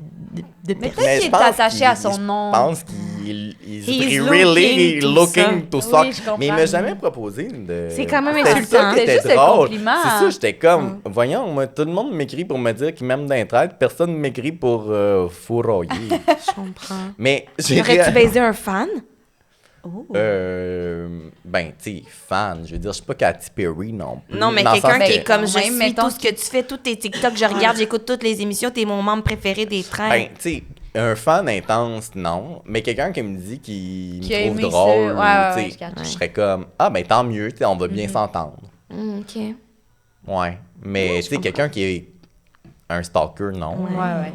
mais personne. peut-être qu'il est attaché à son nom. Je pense qu'il He's really looking to suck. Oui, mais il m'a jamais proposé de... C'est quand même C'était insultant. ça qui était C'était juste un drôle. compliment. C'est ça, j'étais comme, voyons, moi, tout le monde m'écrit pour me dire qu'il m'aime d'un traite. Personne ne m'écrit pour fourroyer. Je comprends. Mais aurais-tu baisé un fan? Ben, tu sais, fan. Je veux dire, je suis pas Katy Perry non plus. Non, mais quelqu'un qui est comme, je suis mettons tout ce que tu fais, tous tes TikTok, je regarde, j'écoute toutes les émissions, t'es mon membre préféré des trains. Ben, tu sais, un fan intense, non. Mais quelqu'un qui me dit qu'il me trouve aimé drôle, ça. tu sais, je serais comme, ah, ben tant mieux, tu sais, on va bien s'entendre. OK. Ouais. Mais, tu sais, quelqu'un qui est un stalker, non. Ouais.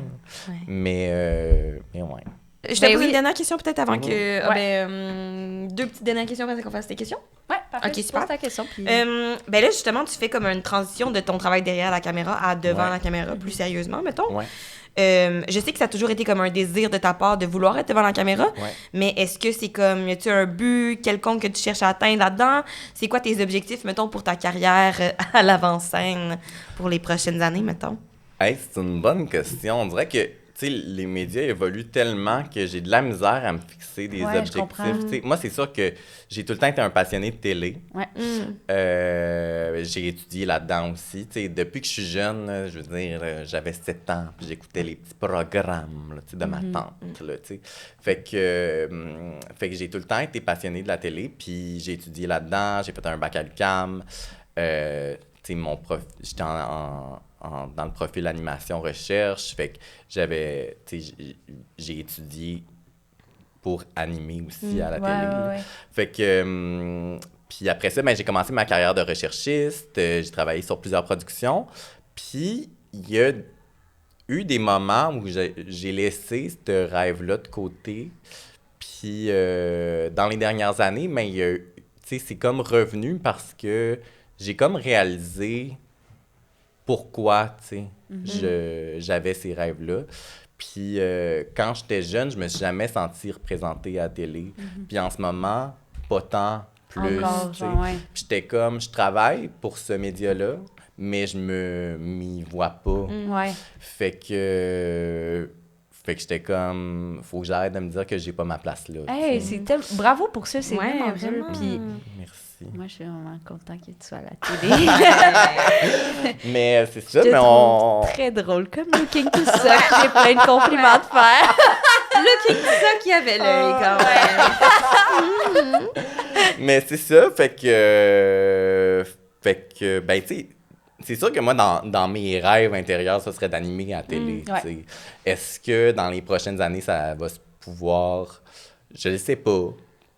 Mais ouais. Je te pose une dernière question peut-être avant que... deux petites dernières questions avant qu'on fasse tes questions. Ouais, parfait. Ok, super. Ta question, puis... Ben là, justement, tu fais comme une transition de ton travail derrière la caméra à devant la caméra, plus sérieusement, mettons. Ouais. Je sais que ça a toujours été comme un désir de ta part de vouloir être devant la caméra, mais est-ce que c'est comme, y a-tu un but quelconque que tu cherches à atteindre là-dedans? C'est quoi tes objectifs, mettons, pour ta carrière à l'avant-scène pour les prochaines années, mettons? Hey, c'est une bonne question. On dirait que, tu sais, les médias évoluent tellement que j'ai de la misère à me fixer des objectifs. T'sais, moi, c'est sûr que j'ai tout le temps été un passionné de télé. J'ai étudié là-dedans aussi. T'sais, depuis que je suis jeune, là, je veux dire, j'avais 7 ans, puis j'écoutais les petits programmes là, de ma tante. Là, fait que j'ai tout le temps été passionné de la télé, puis j'ai étudié là-dedans, j'ai fait un bac à l'UQAM. J'étais dans le profil animation recherche, fait que j'ai étudié pour animer aussi à la télé. Fait que puis après ça, j'ai commencé ma carrière de recherchiste, j'ai travaillé sur plusieurs productions, puis il y a eu des moments où j'ai laissé ce rêve-là de côté, puis dans les dernières années, c'est comme revenu parce que j'ai comme réalisé pourquoi, tu sais, j'avais ces rêves-là. Puis quand j'étais jeune, je me suis jamais senti représentée à la télé. Puis en ce moment, pas tant plus. Puis j'étais comme, je travaille pour ce média-là, mais je m'y vois pas. Fait que j'étais comme, faut que j'arrête de me dire que j'ai pas ma place là. Hey, bravo pour ça, c'est vraiment vraiment. Puis merci. Moi, je suis vraiment content que tu sois à la télé. Mais c'est ça, Je mais trouve très drôle, comme Looking to Suck. J'ai plein de compliments à te faire. Looking to Suck, qui avait l'œil quand même. Mais c'est ça, fait que, ben, tu sais, c'est sûr que moi, dans mes rêves intérieurs, ça serait d'animer à la télé, tu sais. Est-ce que dans les prochaines années, ça va se pouvoir? Je ne sais pas,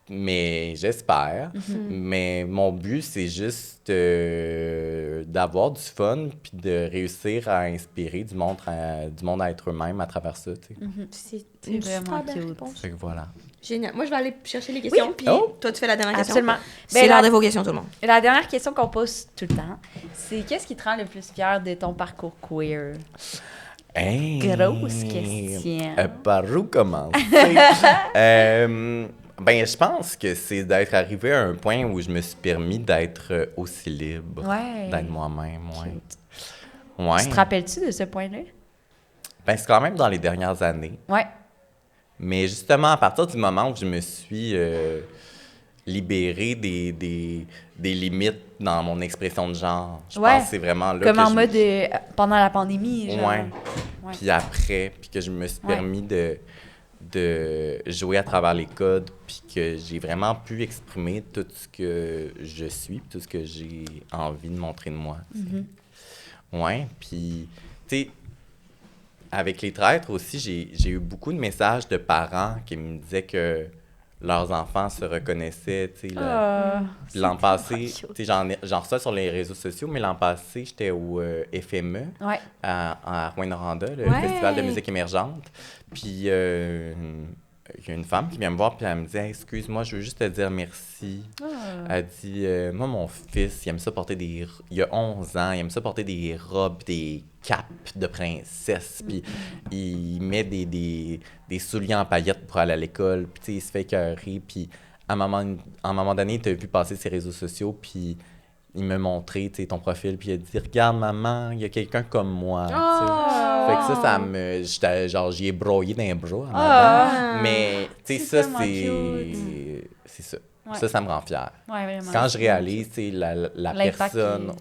mais j'espère. Mais mon but, c'est juste d'avoir du fun puis de réussir à inspirer du monde à être eux-mêmes à travers ça, tu sais. C'est une vraiment super belle cute. réponse. Fait que voilà. Génial. Moi, je vais aller chercher les questions, puis toi, tu fais la dernière question. Absolument. C'est l'heure de vos questions, tout le monde. La dernière question qu'on pose tout le temps, c'est qu'est-ce qui te rend le plus fier de ton parcours queer? Hey, Grosse question. Par où commencer? Ben, je pense que c'est d'être arrivé à un point où je me suis permis d'être aussi libre, d'être moi-même. Ouais. Tu te rappelles-tu de ce point-là? Ben, c'est quand même dans les dernières années. Ouais. Mais justement, à partir du moment où je me suis libéré des limites dans mon expression de genre, je pense que c'est vraiment là comme que en mode pendant la pandémie, genre. Ouais. Puis après, puis que je me suis permis de jouer à travers les codes, puis que j'ai vraiment pu exprimer tout ce que je suis, puis tout ce que j'ai envie de montrer de moi. Ouais, puis, tu sais, avec les traîtres aussi, j'ai eu beaucoup de messages de parents qui me disaient que leurs enfants se reconnaissaient, tu sais. L'an passé, tu sais, j'en reçois sur les réseaux sociaux, mais l'an passé, j'étais au FME à Rouyn-Noranda, le Festival de musique émergente. Puis il y a une femme qui vient me voir, puis elle me dit hey, « Excuse-moi, je veux juste te dire merci. » Elle dit « Moi, mon fils, il aime ça porter il a 11 ans, il aime ça porter des robes, des capes de princesse, puis il met des souliers en paillettes pour aller à l'école, puis tu sais, il se fait écœurer, puis à un moment donné, il t'a vu passer ses réseaux sociaux, puis il m'a montré, tu sais, ton profil, puis il a dit « Regarde, maman, il y a quelqu'un comme moi. » Fait que ça me... j'y ai broyé dans les bras. Mais, tu sais, ça, c'est ça. Ça me rend fier. Ouais, vraiment. Quand je réalise, tu sais, la personne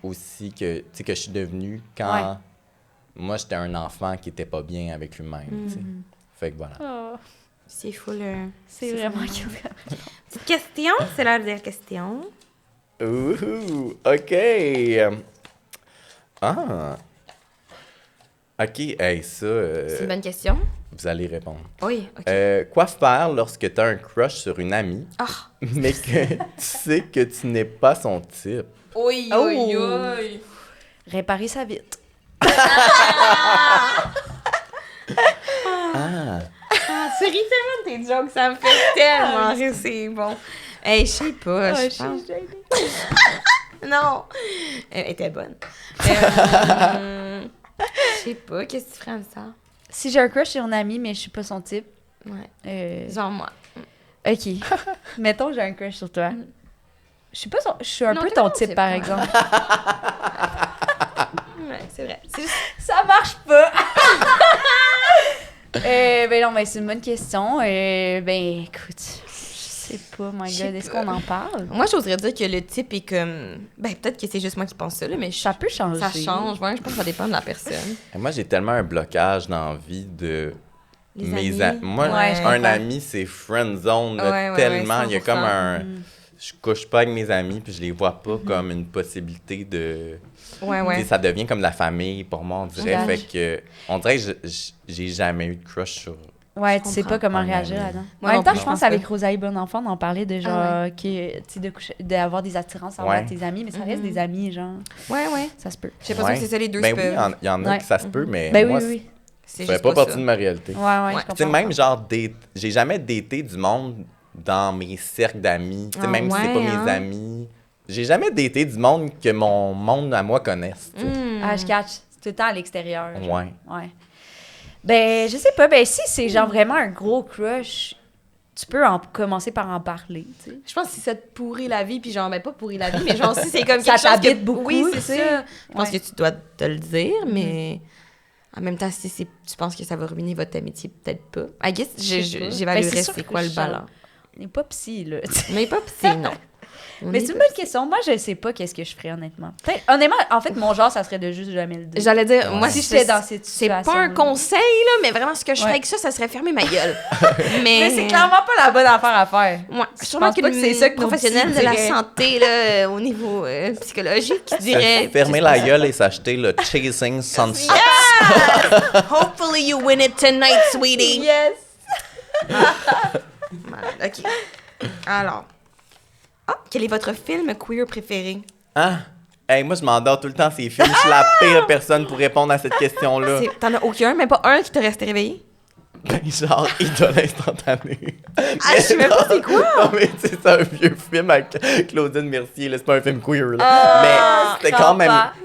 aussi que je suis devenue quand moi, j'étais un enfant qui était pas bien avec lui-même, tu sais. Fait que voilà. C'est fou, c'est vraiment cute. Petite question, c'est l'heure des questions. OK. OK, hey, ça... c'est une bonne question. Vous allez répondre. Oui, OK. Quoi faire lorsque tu as un crush sur une amie, mais que tu sais que tu n'es pas son type? Oui. Réparer ça vite. Tu ris tellement de tes jokes, ça me fait tellement rire, c'est bon. Hey, je sais pas, je pense. Non! Elle était bonne. Je sais pas, qu'est-ce que tu ferais de ça? Si j'ai un crush sur une amie, mais je suis pas son type. Ouais. Genre moi. OK. Mettons que j'ai un crush sur toi. Je suis un peu t'es ton pas type, par exemple. Ouais, c'est vrai. Ça marche pas! Ben non, mais c'est une bonne question. Ben écoute, je sais pas, my God, est-ce qu'on en parle? Moi, j'oserais dire que le type est comme... Ben, peut-être que c'est juste moi qui pense ça, là, mais Ça peut changer. ça change, ouais. Je pense que ça dépend de la personne. Et moi, j'ai tellement un blocage dans la vie de... Les amis. Moi, un ami, c'est friend zone, tellement. Il y a comme un... Je couche pas avec mes amis, puis je les vois pas comme une possibilité de... Ouais. Ça devient comme la famille pour moi, on dirait. Ouais. Fait que... On dirait que j'ai jamais eu de crush sur... Ouais, tu sais pas comment Ouais, réagir mais- là-dedans. Moi En même non temps, plus, je je pense pense avec pas. Rosalie Bonenfant, d'en parler de genre, d'avoir des attirances envers tes amis, mais ça reste des amis, genre, Ouais. ça se peut. Je sais pas si c'est ça, les deux Ben se oui, peuvent. il y en a que ça se peut, mais Ben moi, oui. C'est ça fait juste pas partie ça. de ma réalité. Ouais, Ouais. je Tu sais, comprends. même genre, j'ai jamais daté du monde dans mes cercles d'amis. Tu sais, même si c'est pas mes amis. J'ai jamais daté du monde que mon monde à moi connaisse. Tu sais. Ah, je catch. C'est tout le temps à l'extérieur. genre. Ouais. Ben, je sais pas. Ben, si c'est genre vraiment un gros crush, tu peux commencer par en parler, tu sais. Je pense que si ça te pourrit la vie, puis genre, ben pas pourrit la vie, mais genre, si c'est comme Ça quelque chose t'habite que... beaucoup, Oui, tu c'est sais. ça. Je pense Ouais. que tu dois te le dire, mais en même temps, si tu penses que ça va ruiner votre amitié, peut-être pas. I guess, Je sais pas. Ben, j'évaluerais c'est sûr c'est que quoi le je- ballon. On n'est pas psy, là. tu sais. Mais pas psy, non. Mais c'est une bonne question. Moi, je sais pas qu'est-ce que je ferais, honnêtement. Honnêtement, en fait, mon genre, ça serait de juste jamais le dire. J'allais dire, moi, si j'étais dans cette c'est situation. pas un conseil, là, mais vraiment, ce que je ferais avec ça serait fermer ma gueule. Mais c'est clairement pas la bonne affaire à faire. Ouais, Je sûrement pense pas que c'est ça que nos professionnel psy de la diraient. santé, là, au niveau psychologique, qui dirait... Fermer la gueule et s'acheter le Chasing Sunset. Hopefully you win it tonight, sweetie. Yes! OK. Alors. Quel est votre film queer préféré? Hein? Hey, moi, je m'endors tout le temps ces films. Je suis la pire personne pour répondre à cette question-là. T'en as aucun, même pas un qui te resté réveillé? Ben, genre, idole instantanée. Je sais même pas c'est quoi! Non, mais tu sais, c'est un vieux film avec Claudine Mercier, là. C'est pas un film queer, là. Mais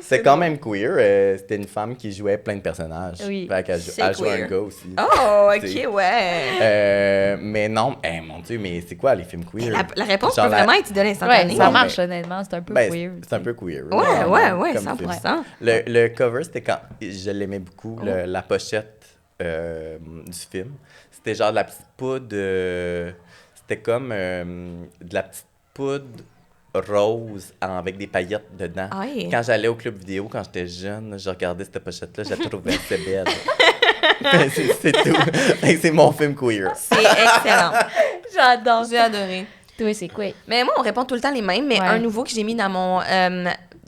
c'était quand même queer. C'était une femme qui jouait plein de personnages. Oui. Fait qu'elle elle jouait un gars aussi. Oh, T'sais. OK, ouais. Mais non, mon Dieu, mais c'est quoi les films queer? La réponse Genre peut vraiment être idole instantanée. Ouais, ça Non, marche, mais- honnêtement. C'est un peu Ben, weird. c'est un peu queer. Ouais, comme 100%. film. Le cover, c'était quand... Je l'aimais beaucoup, la pochette du film. C'était genre de la petite poudre... c'était comme de la petite poudre rose avec des paillettes dedans. Aïe. Quand j'allais au club vidéo, quand j'étais jeune, je regardais cette pochette-là, je la trouvais assez belle. Ben, c'est tout. Ben, c'est mon film queer. C'est excellent. J'adore. J'ai adoré. Toi, c'est quoi? Mais moi, on répond tout le temps les mêmes, mais Ouais. un nouveau que j'ai mis dans mon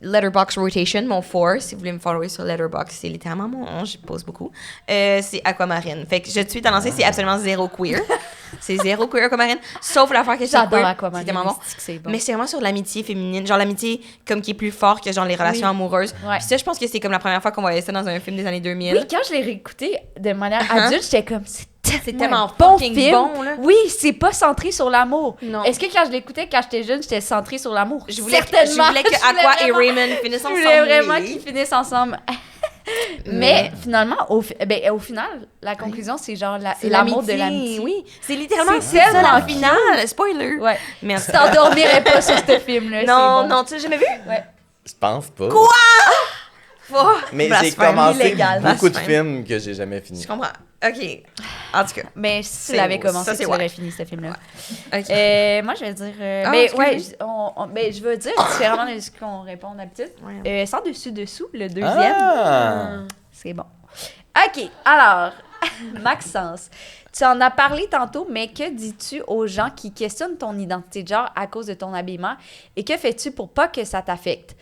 Letterboxd Rotation, mon 4, si vous voulez me follower sur Letterboxd, c'est littéralement mon 11, j'y pose beaucoup, c'est Aquamarine. Fait que je suis lancée, c'est absolument zéro queer. C'est zéro queer Aquamarine, sauf l'affaire que c'est J'adore queer. Aquamarine. C'est tellement bon. C'est bon. Mais c'est vraiment sur l'amitié féminine, genre l'amitié comme qui est plus forte que genre les relations amoureuses. Ouais. Puis ça, je pense que c'est comme la première fois qu'on voyait ça dans un film des années 2000. Oui, quand je l'ai réécouté de manière adulte, j'étais comme, c'est tellement un bon fucking film. bon, là. Oui, c'est pas centré sur l'amour. Non. Est-ce que quand je l'écoutais, quand j'étais jeune, j'étais centrée sur l'amour? Je voulais Certainement. que Aqua et Raymond finissent Je ensemble. voulais vraiment oui. qu'ils finissent ensemble. Mais finalement, au final, la conclusion, c'est genre C'est l'amour de l'amitié. Oui, c'est littéralement C'est ça la tellement finale. Spoiler. Ouais. Mais Tu t'endormirais pas sur ce film-là. non, c'est bon. non, tu l'as jamais vu? Ouais. Je pense pas. Oh, Mais j'ai blasphème. commencé illégal. beaucoup de Blasphème. films que j'ai jamais fini. Je comprends. OK. En tout cas. Mais si C'est- tu l'avais ça, commencé, c'est tu aurais ouais. fini ce film-là. OK. Moi, je vais dire. Ah, mais excuse-moi. ouais, je veux dire différemment de ce qu'on répond d'habitude. Ouais. Sans dessus-dessous, le deuxième. Ah! C'est bon. OK, alors, Maxence, tu en as parlé tantôt, mais que dis-tu aux gens qui questionnent ton identité de genre à cause de ton habillement et que fais-tu pour pas que ça t'affecte?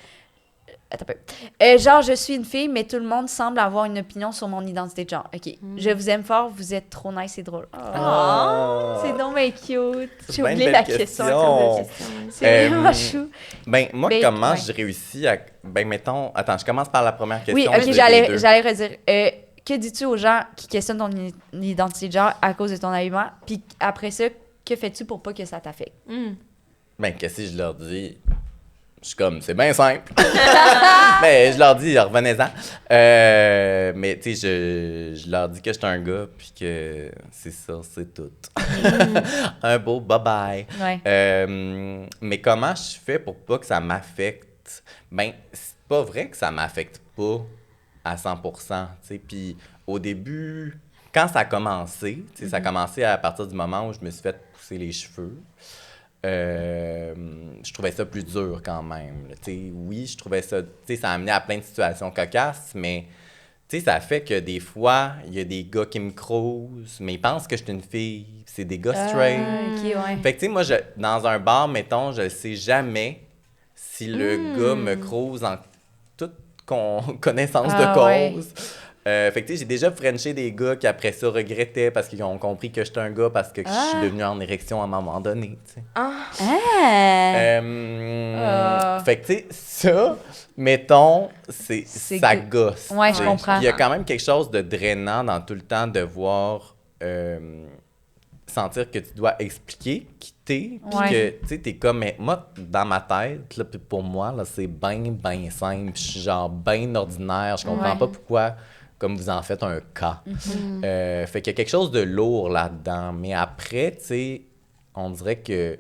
Attends un peu. Genre, je suis une fille, mais tout le monde semble avoir une opinion sur mon identité de genre. OK, je vous aime fort, vous êtes trop nice et drôle. Ah. C'est donc bien cute. J'ai bien une oublié belle la question. question. C'est vraiment chou. Ben, moi, Ben, comment ouais. j'ai réussi à... Ben, mettons... Attends, je commence par la première question. Oui, je OK, vais j'allais les deux. redire. Que dis-tu aux gens qui questionnent ton identité de genre à cause de ton habillement? Puis après ça, que fais-tu pour pas que ça t'affecte? Ben, qu'est-ce que je leur dis? Je suis comme, c'est bien simple. Mais je leur dis, revenez-en. Mais, tu sais, je leur dis que je suis un gars, puis que c'est ça, c'est tout. Un beau bye-bye. Ouais. Mais comment je fais pour pas que ça m'affecte? Ben, c'est pas vrai que ça m'affecte pas à 100%, tu sais. Puis au début, quand ça a commencé, tu sais, ça a commencé à partir du moment où je me suis fait pousser les cheveux. Je trouvais ça plus dur quand même. Là. Tu sais, oui, je trouvais ça... Tu sais, ça a amené à plein de situations cocasses, mais... Tu sais, ça fait que des fois, il y a des gars qui me crousent, mais ils pensent que je suis une fille. Puis c'est des gars straight. OK, ouais. Fait que, tu sais, moi, dans un bar, mettons, je ne sais jamais si le gars me crouse en toute connaissance de cause. Ouais. Fait que, tu sais, j'ai déjà frenché des gars qui, après ça, regrettaient parce qu'ils ont compris que j'étais un gars parce que je suis devenu en érection à un moment donné, tu sais. Fait que, tu sais, ça, mettons, ça gosse. Ouais, tu sais. je comprends. Il y a quand même quelque chose de drainant dans tout le temps de voir... sentir que tu dois expliquer qui t'es, puis Ouais. que, tu sais, t'es comme... Mais moi, dans ma tête, là, puis pour moi, là, c'est bien simple. Je suis genre bien ordinaire. Je comprends Ouais. pas pourquoi, comme vous en faites un cas. Fait qu'il y a quelque chose de lourd là-dedans. Mais après, tu sais, on dirait que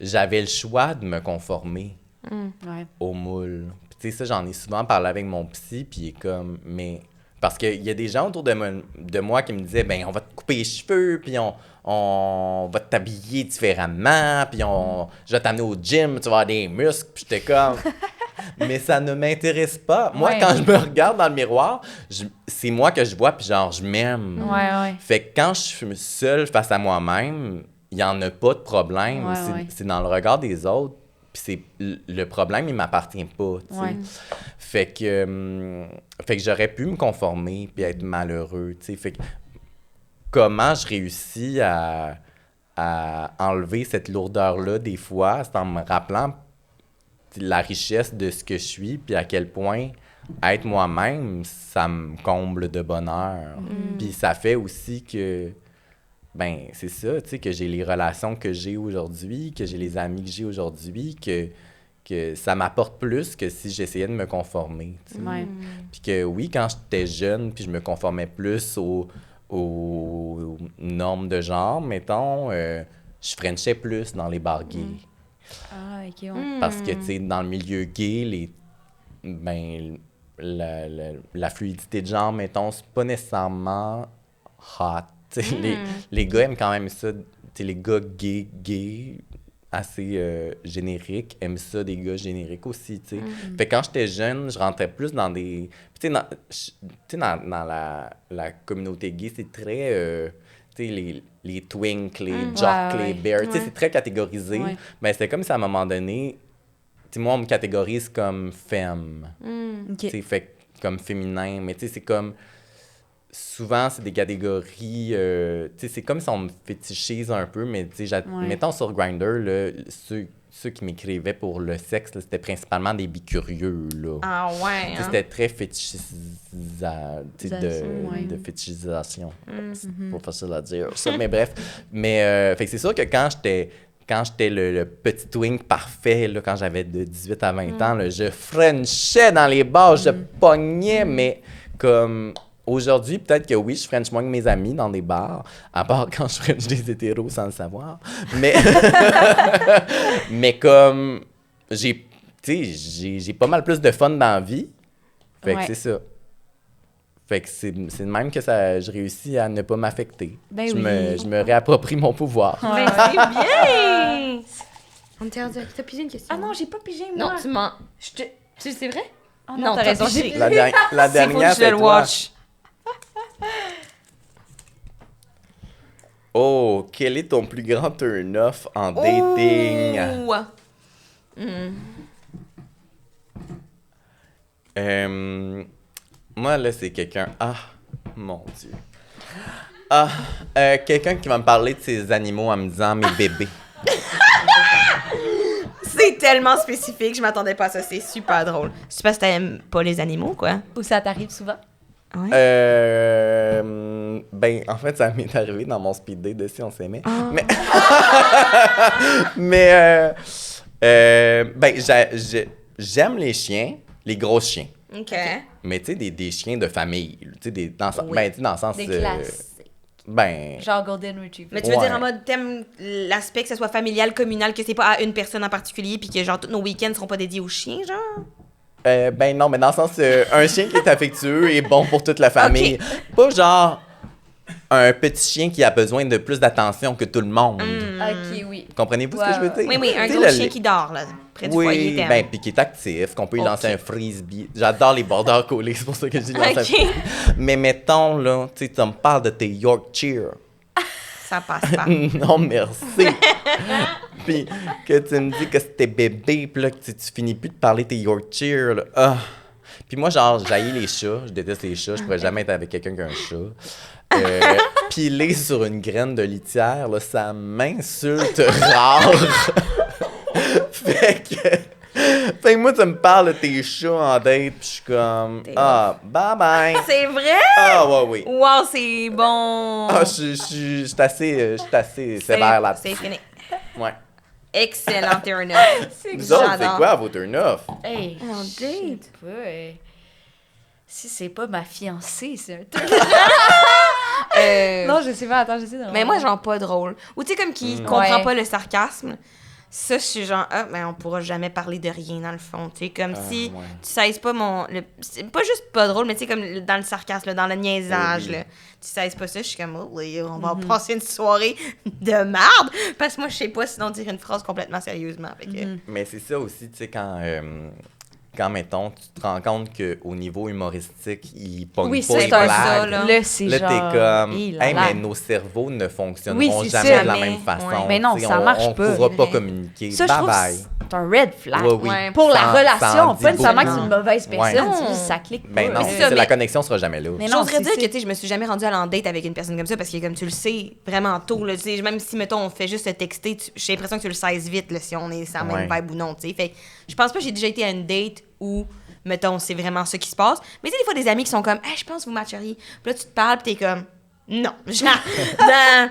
j'avais le choix de me conformer Ouais. au moule. Puis tu sais, ça, j'en ai souvent parlé avec mon psy, puis il est comme... Mais Parce qu'il y a des gens autour de moi qui me disaient, ben on va te couper les cheveux, puis on va t'habiller différemment, puis je vais t'amener au gym, tu vas avoir des muscles. Puis j'étais comme... Mais ça ne m'intéresse pas. Moi, quand je me regarde dans le miroir, c'est moi que je vois, puis genre, je m'aime. Ouais. Fait que quand je suis seule face à moi-même, il n'y en a pas de problème. C'est dans le regard des autres, puis le problème, il m'appartient pas, tu sais. Fait que j'aurais pu me conformer puis être malheureux, tu sais. Fait que comment je réussis à enlever cette lourdeur-là des fois, c'est en me rappelant la richesse de ce que je suis, puis à quel point être moi-même, ça me comble de bonheur. Puis ça fait aussi que, ben c'est ça, tu sais, que j'ai les relations que j'ai aujourd'hui, que j'ai les amis que j'ai aujourd'hui, que ça m'apporte plus que si j'essayais de me conformer, tu sais. Puis que oui, quand j'étais jeune, puis je me conformais plus aux normes de genre, mettons, je frenchais plus dans les bars gays. Ah, OK, Parce que, tu sais, dans le milieu gay, la fluidité de genre, mettons, c'est pas nécessairement hot. Les gars aiment quand même ça. Les gars gays, assez génériques, aiment ça, des gars génériques aussi, tu sais. Fait que quand j'étais jeune, je rentrais plus dans des... Tu sais, dans la communauté gay, c'est très... tu sais, les twinks, les jocks, les bears, tu sais, c'est très catégorisé. Mais c'était comme si à un moment donné, tu sais, moi, on me catégorise comme femme. Tu sais, fait comme féminin, mais tu sais, c'est comme... Souvent, c'est des catégories... tu sais, c'est comme si on me fétichise un peu, mais tu sais, mettons sur Grindr, là, ceux qui m'écrivaient pour le sexe, là, c'était principalement des bicurieux, là. Ah ouais, hein? C'était très de fétichisation. C'est pas facile à dire, ça, mais bref. Mais, fait que c'est sûr que quand j'étais le petit twink parfait, là, quand j'avais de 18 à 20 ans, là, je frenchais dans les bars, je pognais, mais comme... Aujourd'hui, peut-être que oui, je french moins que mes amis dans des bars, à part quand je french des hétéros sans le savoir. Mais, mais comme, j'ai pas mal plus de fun dans la vie. Fait que c'est ça. Fait que c'est de même que je réussis à ne pas m'affecter. Ben je me réapproprie mon pouvoir. Ben, c'est bien! On t'a rendu. T'as pigé une question? Ah non, j'ai pas pigé, moi. Non, tu mens. C'est vrai? Oh, non, t'as raison. pigé. La dernière, c'est le toi. watch. Oh, quel est ton plus grand turn-off en dating? Moi, là, c'est quelqu'un... Ah, mon Dieu. Quelqu'un qui va me parler de ses animaux en me disant « mes bébés ». C'est tellement spécifique, je m'attendais pas à ça, c'est super drôle. C'est parce que t'aimes pas les animaux, quoi? Ou ça t'arrive souvent? Ouais. Ben, en fait, ça m'est arrivé dans mon speed date de si on s'aimait. Oh. Mais ben, j'aime les chiens, les gros chiens. OK. Mais tu sais, des chiens de famille. Tu sais, dans le sens... Des classiques. Ben... Genre Golden Retriever. Mais tu veux dire en mode, t'aimes l'aspect que ce soit familial, communal, que c'est pas à une personne en particulier, puis que genre tous nos week-ends seront pas dédiés aux chiens, genre? Ben non, mais dans le sens, un chien qui est affectueux et bon pour toute la famille. Okay. Pas genre un petit chien qui a besoin de plus d'attention que tout le monde. OK, oui. Comprenez-vous ce que je veux dire? Oui, un gros chien qui dort, là, près du foyer. Oui, ben, puis qui est actif, qu'on peut lui lancer un frisbee. J'adore les border collies, c'est pour ça que je lui lance un frisbee. Mais mettons, là, tu sais, tu me parles de tes Yorkshire. Ça passe pas. Non, merci. Puis que tu me dis que c'est tes bébés, puis là, que tu finis plus de parler tes Yorkshire, là. Ah. Puis moi, genre, j'haïs les chats, je déteste les chats, je pourrais jamais être avec quelqu'un qui a un chat. Piler sur une graine de litière, là, ça m'insulte rare. Fait que moi, tu me parles de tes chats en date, puis je suis comme, bye-bye. C'est vrai? Ah, ouais, oui. Wow, c'est bon. Ah, je suis assez sévère là-dessus. C'est fini. Ouais. Excellent turn-off. Vous autres, c'est quoi vos turn-off? Hey, on date. Si c'est pas ma fiancée, c'est un turn Non, je sais pas, attends, j'essaie de... Mais moi, genre pas drôle. Ou tu sais, comme qui comprend pas le sarcasme. ça, je suis genre, mais on pourra jamais parler de rien, dans le fond. Tu sais, comme si ouais. tu saises pas c'est pas juste pas drôle, mais tu sais, comme dans le sarcasme, là, dans le niaisage, Oui. là. Tu saises pas ça, je suis comme, oh, oui, on va passer une soirée de merde. Parce que moi, je sais pas sinon dire une phrase complètement sérieusement. Fait que... Mais c'est ça aussi, tu sais, quand, mettons, tu te rends compte qu'au niveau humoristique, il pogne Oui, pas c'est les un blagues. ça, là. Là, c'est Là, genre... t'es comme, Hi, là, hey, là. mais nos cerveaux ne fonctionneront Oui, c'est jamais ça, de la mais- même façon. ouais. Mais non, Tu sais, ça marche on pas. pourra C'est pas vrai. communiquer. Ça, je trouve Bye-bye. que c'est un red flag. Oui, oui. Ouais. Pour la Ça- relation, ça en dit pas nécessairement que beaucoup. c'est une mauvaise personne, Ouais. c'est juste ça clique Ben pas. non, Mais c'est c'est ça, la mais- connexion sera jamais là. Mais non, J'oserais c'est dire ça. que, tu sais, je me suis jamais rendue à l'en date avec une personne comme ça parce que, comme tu le sais, vraiment tôt, là, tu sais, même si, mettons, on fait juste se texter, j'ai l'impression que tu le sais vite, là, si on est sans même Ouais. vibe ou non, tu sais. Fait que je pense pas que j'ai déjà été à une date où, mettons, c'est vraiment ça qui se passe. Mais tu sais, des fois, des amis qui sont comme, hey, je pense que vous matcheriez. Puis là, tu te parles, puis t'es comme, non. Genre, dans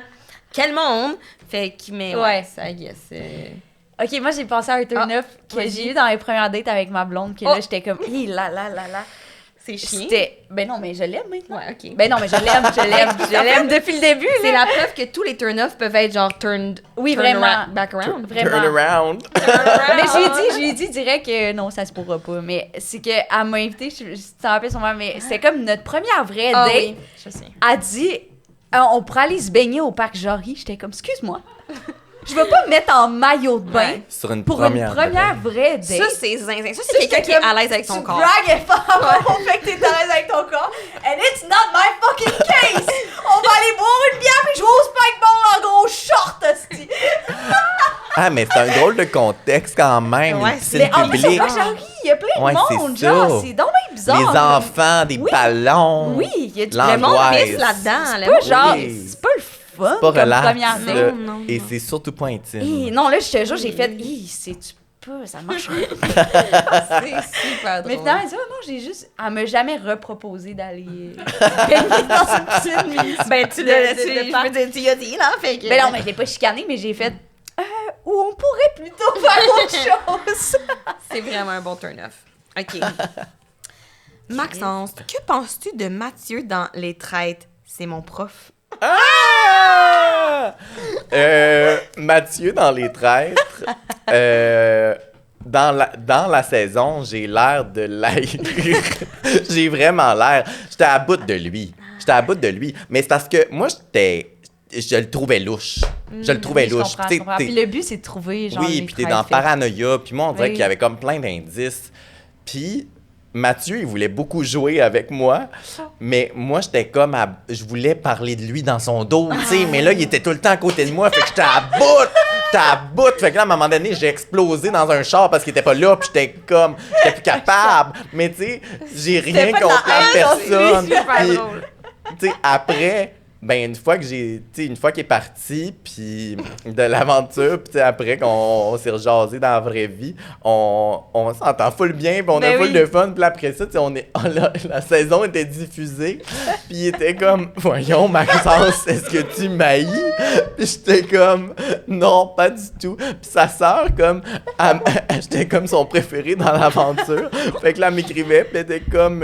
quel monde? Fait que, mais ouais, Ouais. ça, yes. OK, moi, j'ai pensé à un turn-off que vas-y. j'ai eu dans les premières dates avec ma blonde, que là, j'étais comme, hi, là. C'est chiant. C'était... Ben non, mais je l'aime maintenant. Ouais, OK. Ben non, mais je l'aime depuis le début, C'est là. la preuve que tous les turn-offs peuvent être genre Oui, turn vraiment. back around. Vraiment. Turn around. Mais je lui ai dit direct que non, ça se pourra pas. Mais c'est qu'elle m'a invité, je t'en rappelle sûrement, mais c'était comme notre première vraie Ah date. oui, je sais. Elle dit, on pourrait aller se baigner au parc Jory. J'étais comme, excuse-moi. Je vais pas me mettre en maillot de bain Ouais. Sur une pour première une première vraie date. Ça, c'est zinzin. Ça, c'est quelqu'un qui est à l'aise avec son corps. Tu bragues fort, fait que t'es à l'aise avec ton corps. And it's not my fucking case! On va aller boire une bière puis jouer au spikeball en gros short, hostie. Ah, mais c'est un drôle de contexte quand même. Ouais, Une piscine Mais en plus, au publique. parc Jory, il y a plein de Ouais, monde, c'est genre. ça. C'est donc bien bizarre. Les là. enfants, des Oui. ballons. Oui, il y a du Le monde L'angoisse. pisse là-dedans. C'est le pas monde- genre, Oui. c'est pas le fun Pas comme relax. première date. là. Non, Et non. c'est surtout pas intime. Non, là, je te jure, j'ai fait, c'est-tu pas, ça marche pas. C'est super drôle. Mais finalement, elle dit, oh non, j'ai juste, elle m'a jamais reproposé d'aller baigner dans une piscine municipale. Ben, tu de- l'as, de- tu, de je parc. veux dire, tu y as dit, là, fait que... Ben non, mais je l'ai pas chicané, mais j'ai fait, ou on pourrait plutôt faire autre chose. C'est vraiment un bon turn-off. OK. Maxence, que penses-tu de Mathieu dans Les Traites? C'est mon prof. Ah! Mathieu dans Les Traîtres. Dans la saison, j'ai l'air de l'haïr. J'ai vraiment l'air. J'étais à bout de lui. Mais c'est parce que moi, je le trouvais louche. Je le trouvais Je louche. comprends, Tu sais, je comprends. t'es- Puis le but, c'est de trouver, genre, oui, les puis t'es traits dans faits. Paranoia. Puis moi, on dirait Oui. qu'il y avait comme plein d'indices. Puis Mathieu, il voulait beaucoup jouer avec moi. Mais moi, j'étais comme je voulais parler de lui dans son dos, tu sais. Mais là, il était tout le temps à côté de moi. Fait que j'étais à bout. Fait que là, à un moment donné, j'ai explosé dans un char parce qu'il était pas là. Puis j'étais plus capable. Mais tu sais, j'ai rien pas de contre la la haine, personne. c'est super Puis, drôle. tu sais, après, ben une fois qu'il est parti, puis de l'aventure, puis tu sais, après qu'on s'est rejasé dans la vraie vie, on s'entend full bien, puis on a Ben full oui. de fun, puis après ça, tu sais, la saison était diffusée, puis il était comme, voyons Maxence, est-ce que tu m'haïs? Puis j'étais comme, non, pas du tout. Puis sa sœur, comme, j'étais comme son préféré dans l'aventure, fait que là, elle m'écrivait, puis elle était comme,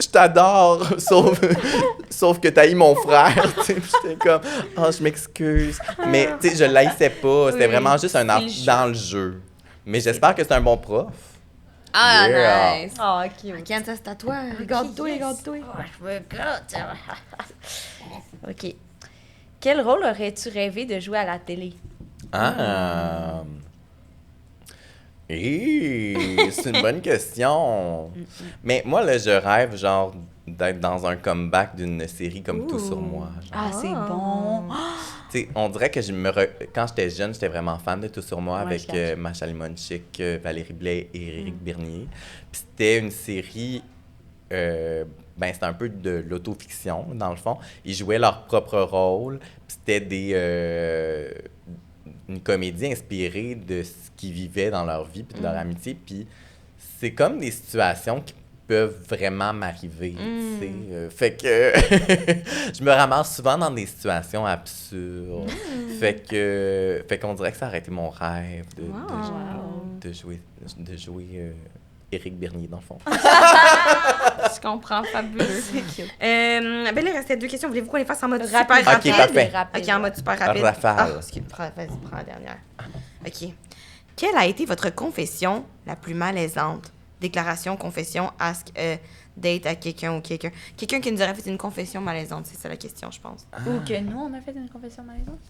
je t'adore, sauf que t'haïs mon frère, tu sais. Puis j'étais comme, oh, je m'excuse. Mais, tu sais, je l'haïssais pas. C'était Oui, vraiment juste un c'est art le jeu. dans le jeu. Mais j'espère que c'est un bon prof. Ah, Yeah. nice. Ah, cute. Quand ça, c'est à toi. Regarde-toi, regarde-toi. Je me gratte. OK. Quel rôle aurais-tu rêvé de jouer à la télé? Ah. C'est une bonne question. Mais moi, là, je rêve, genre, d'être dans un comeback d'une série comme Tout sur moi. genre. Ah, c'est bon. Tu sais, on dirait que quand j'étais jeune, j'étais vraiment fan de Tout sur moi Ouais, avec je cache. Macha Limonchik, Valérie Blais et Éric Bernier. Puis c'était une série, ben c'était un peu de l'autofiction, dans le fond. Ils jouaient leur propre rôle. Puis c'était une comédie inspirée de ce qu'ils vivaient dans leur vie puis de leur amitié. Puis c'est comme des situations qui peuvent vraiment m'arriver, tu sais. Fait que je me ramasse souvent dans des situations absurdes. Fait qu'on dirait que ça aurait été mon rêve de jouer Éric Bernier, dans le fond. Je comprends, fabuleux. Ben là, il restait 2 questions. Voulez-vous qu'on les fasse en mode Rapide. super rapide? Ok, parfait. Ok, en mode super rapide. Rafale. Ah, excuse, vas-y, prends la dernière. Ok. Quelle a été votre confession la plus malaisante? Déclaration, confession, ask a date à quelqu'un ou quelqu'un. Quelqu'un qui nous aurait fait une confession malaisante, c'est ça la question, je pense. Ou que nous, on a fait une confession malaisante.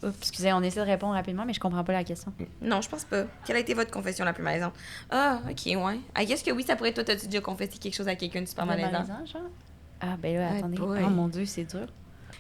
Oups, excusez, on essaie de répondre rapidement, mais je comprends pas la question. Non, je pense pas. Quelle a été votre confession la plus malaisante? Ah, ok, ouais. I guess que oui, ça pourrait être toi, t'as-tu déjà confessé quelque chose à quelqu'un de super malaisant? Genre? Ah, ben là, Hey attendez. boy. Oh mon Dieu, c'est dur.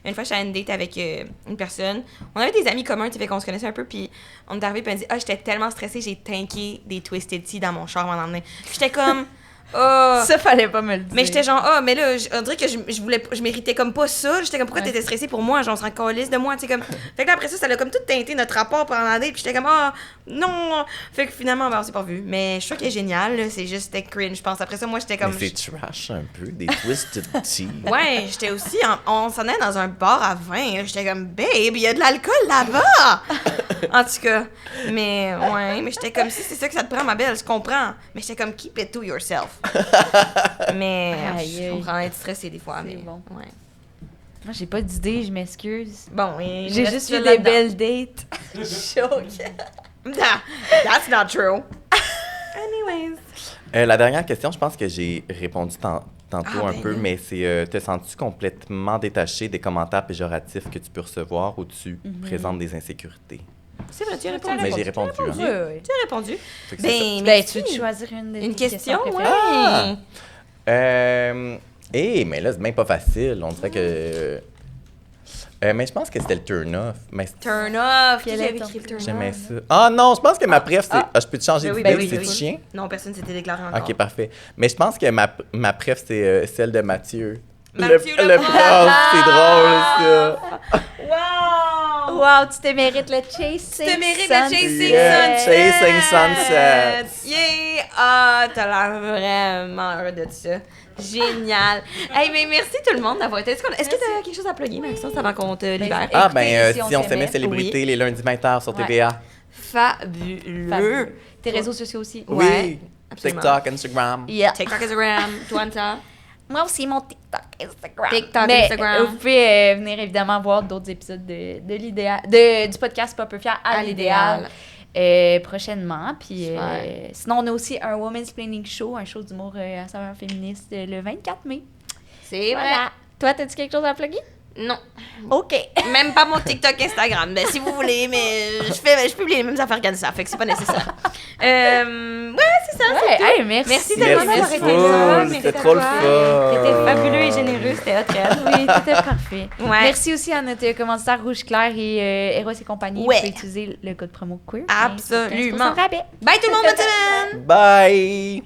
Une fois, j'étais à une date avec une personne. On avait des amis communs, tu sais, fait qu'on se connaissait un peu, puis on est arrivé, puis elle dit « Ah, j'étais tellement stressée, j'ai tanké des Twisted Tea dans mon char pendant l'année. » J'étais comme « Oh... » Ça, fallait pas me le dire. Mais j'étais genre « Ah, mais là, on dirait que je méritais comme pas ça. » J'étais comme « Pourquoi t'étais stressée pour moi? Genre, on se rend calisse de moi, tu sais, comme... » Fait que là, après ça, ça a comme tout teinté notre rapport pendant la date, puis j'étais comme « Ah, non! » Fait que finalement, ben, on s'est pas vu. Mais je suis sûre qu'elle est géniale, là, c'est juste c'était cringe, je pense. Après ça, moi, j'étais comme... Mais c'est trash un peu, des Twisted Tea. Ouais, j'étais aussi... on s'en allait dans un bar à vin. J'étais comme, babe, il y a de l'alcool là-bas! En tout cas. Mais, ouais, mais j'étais comme, si c'est ça que ça te prend, ma belle, je comprends. Mais j'étais comme, keep it to yourself. Mais, Aïe, je aïe. comprends être stressée des fois, C'est mais bon. ouais. Moi, j'ai pas d'idée, je m'excuse. Bon, et J'ai reste juste ça eu des là-dedans. belles dates. That's not true. Anyways. La dernière question, je pense que j'ai répondu tantôt Ah, un ben peu, oui. mais c'est te sens-tu complètement détaché des commentaires péjoratifs que tu peux recevoir ou tu présentes des insécurités? C'est vrai, tu as répondu. Mais j'ai répondu. hein. Oui, oui. Tu as répondu. Fait que c'est ça. Ben, Ben, merci. tu veux te choisir Une question, ouais. préférées? Mais là, c'est même pas facile. On dirait que. Mais je pense que c'était le turn-off. Mais Turn off. Qui Quel avait est ton écrit le turn off? j'aimais ça. Ah non, je pense que ma préf, c'est. Ah, je peux te changer Ben oui, d'idée, ben oui, c'est ben du oui. chien? Non, personne s'était déclaré encore. Ok, parfait. Mais je pense que ma préf, c'est celle de Mathieu. Mathieu le le prof, c'est drôle, ça. Wow! Wow, tu te mérites le chasing. Tu te mérites le chasing Yeah, sunset! Chasing Sunset. Yeah! Ah, t'as l'air vraiment heureux de ça. Génial! Hey, mais merci tout le monde d'avoir été. Est-ce que t'as quelque chose à plugger, Maxence, avant qu'on te libère? Ah, Écoutez, si on s'aimait célébrité, les lundis 20h sur Ouais. TVA. Fabuleux! Fabuleux. Tes réseaux sociaux aussi. Oui. Ouais, absolument. TikTok, Instagram. Yeah. TikTok, Instagram, Twitter. Moi aussi, mon TikTok, Instagram. TikTok, Mais, Instagram. vous pouvez venir évidemment voir d'autres épisodes de l'idéal, du podcast Pas peu fier à l'idéal prochainement. Puis Super. sinon, on a aussi un Women's Planning Show, un show d'humour à saveur féministe le 24 mai. C'est vrai. Voilà. Toi, t'as-tu quelque chose à plugger? Non. OK. Même pas mon TikTok, Instagram. Ben, si vous voulez, mais je publie les mêmes affaires qu'elle ça, fait que c'est pas nécessaire. Ouais, c'est ça. Ouais, hey, merci. Merci tellement d'avoir Merci été full, là. c'était trop le fun. T'étais fabuleux et généreux, c'était hot, Red. Oui, c'était parfait. Ouais. Merci aussi à notre commanditaire Rouge Clair et Eros et compagnie. Ouais. Vous pouvez utiliser le code promo queer. Absolument. 15% rabais. Bye tout le monde, bonne semaine! Bye!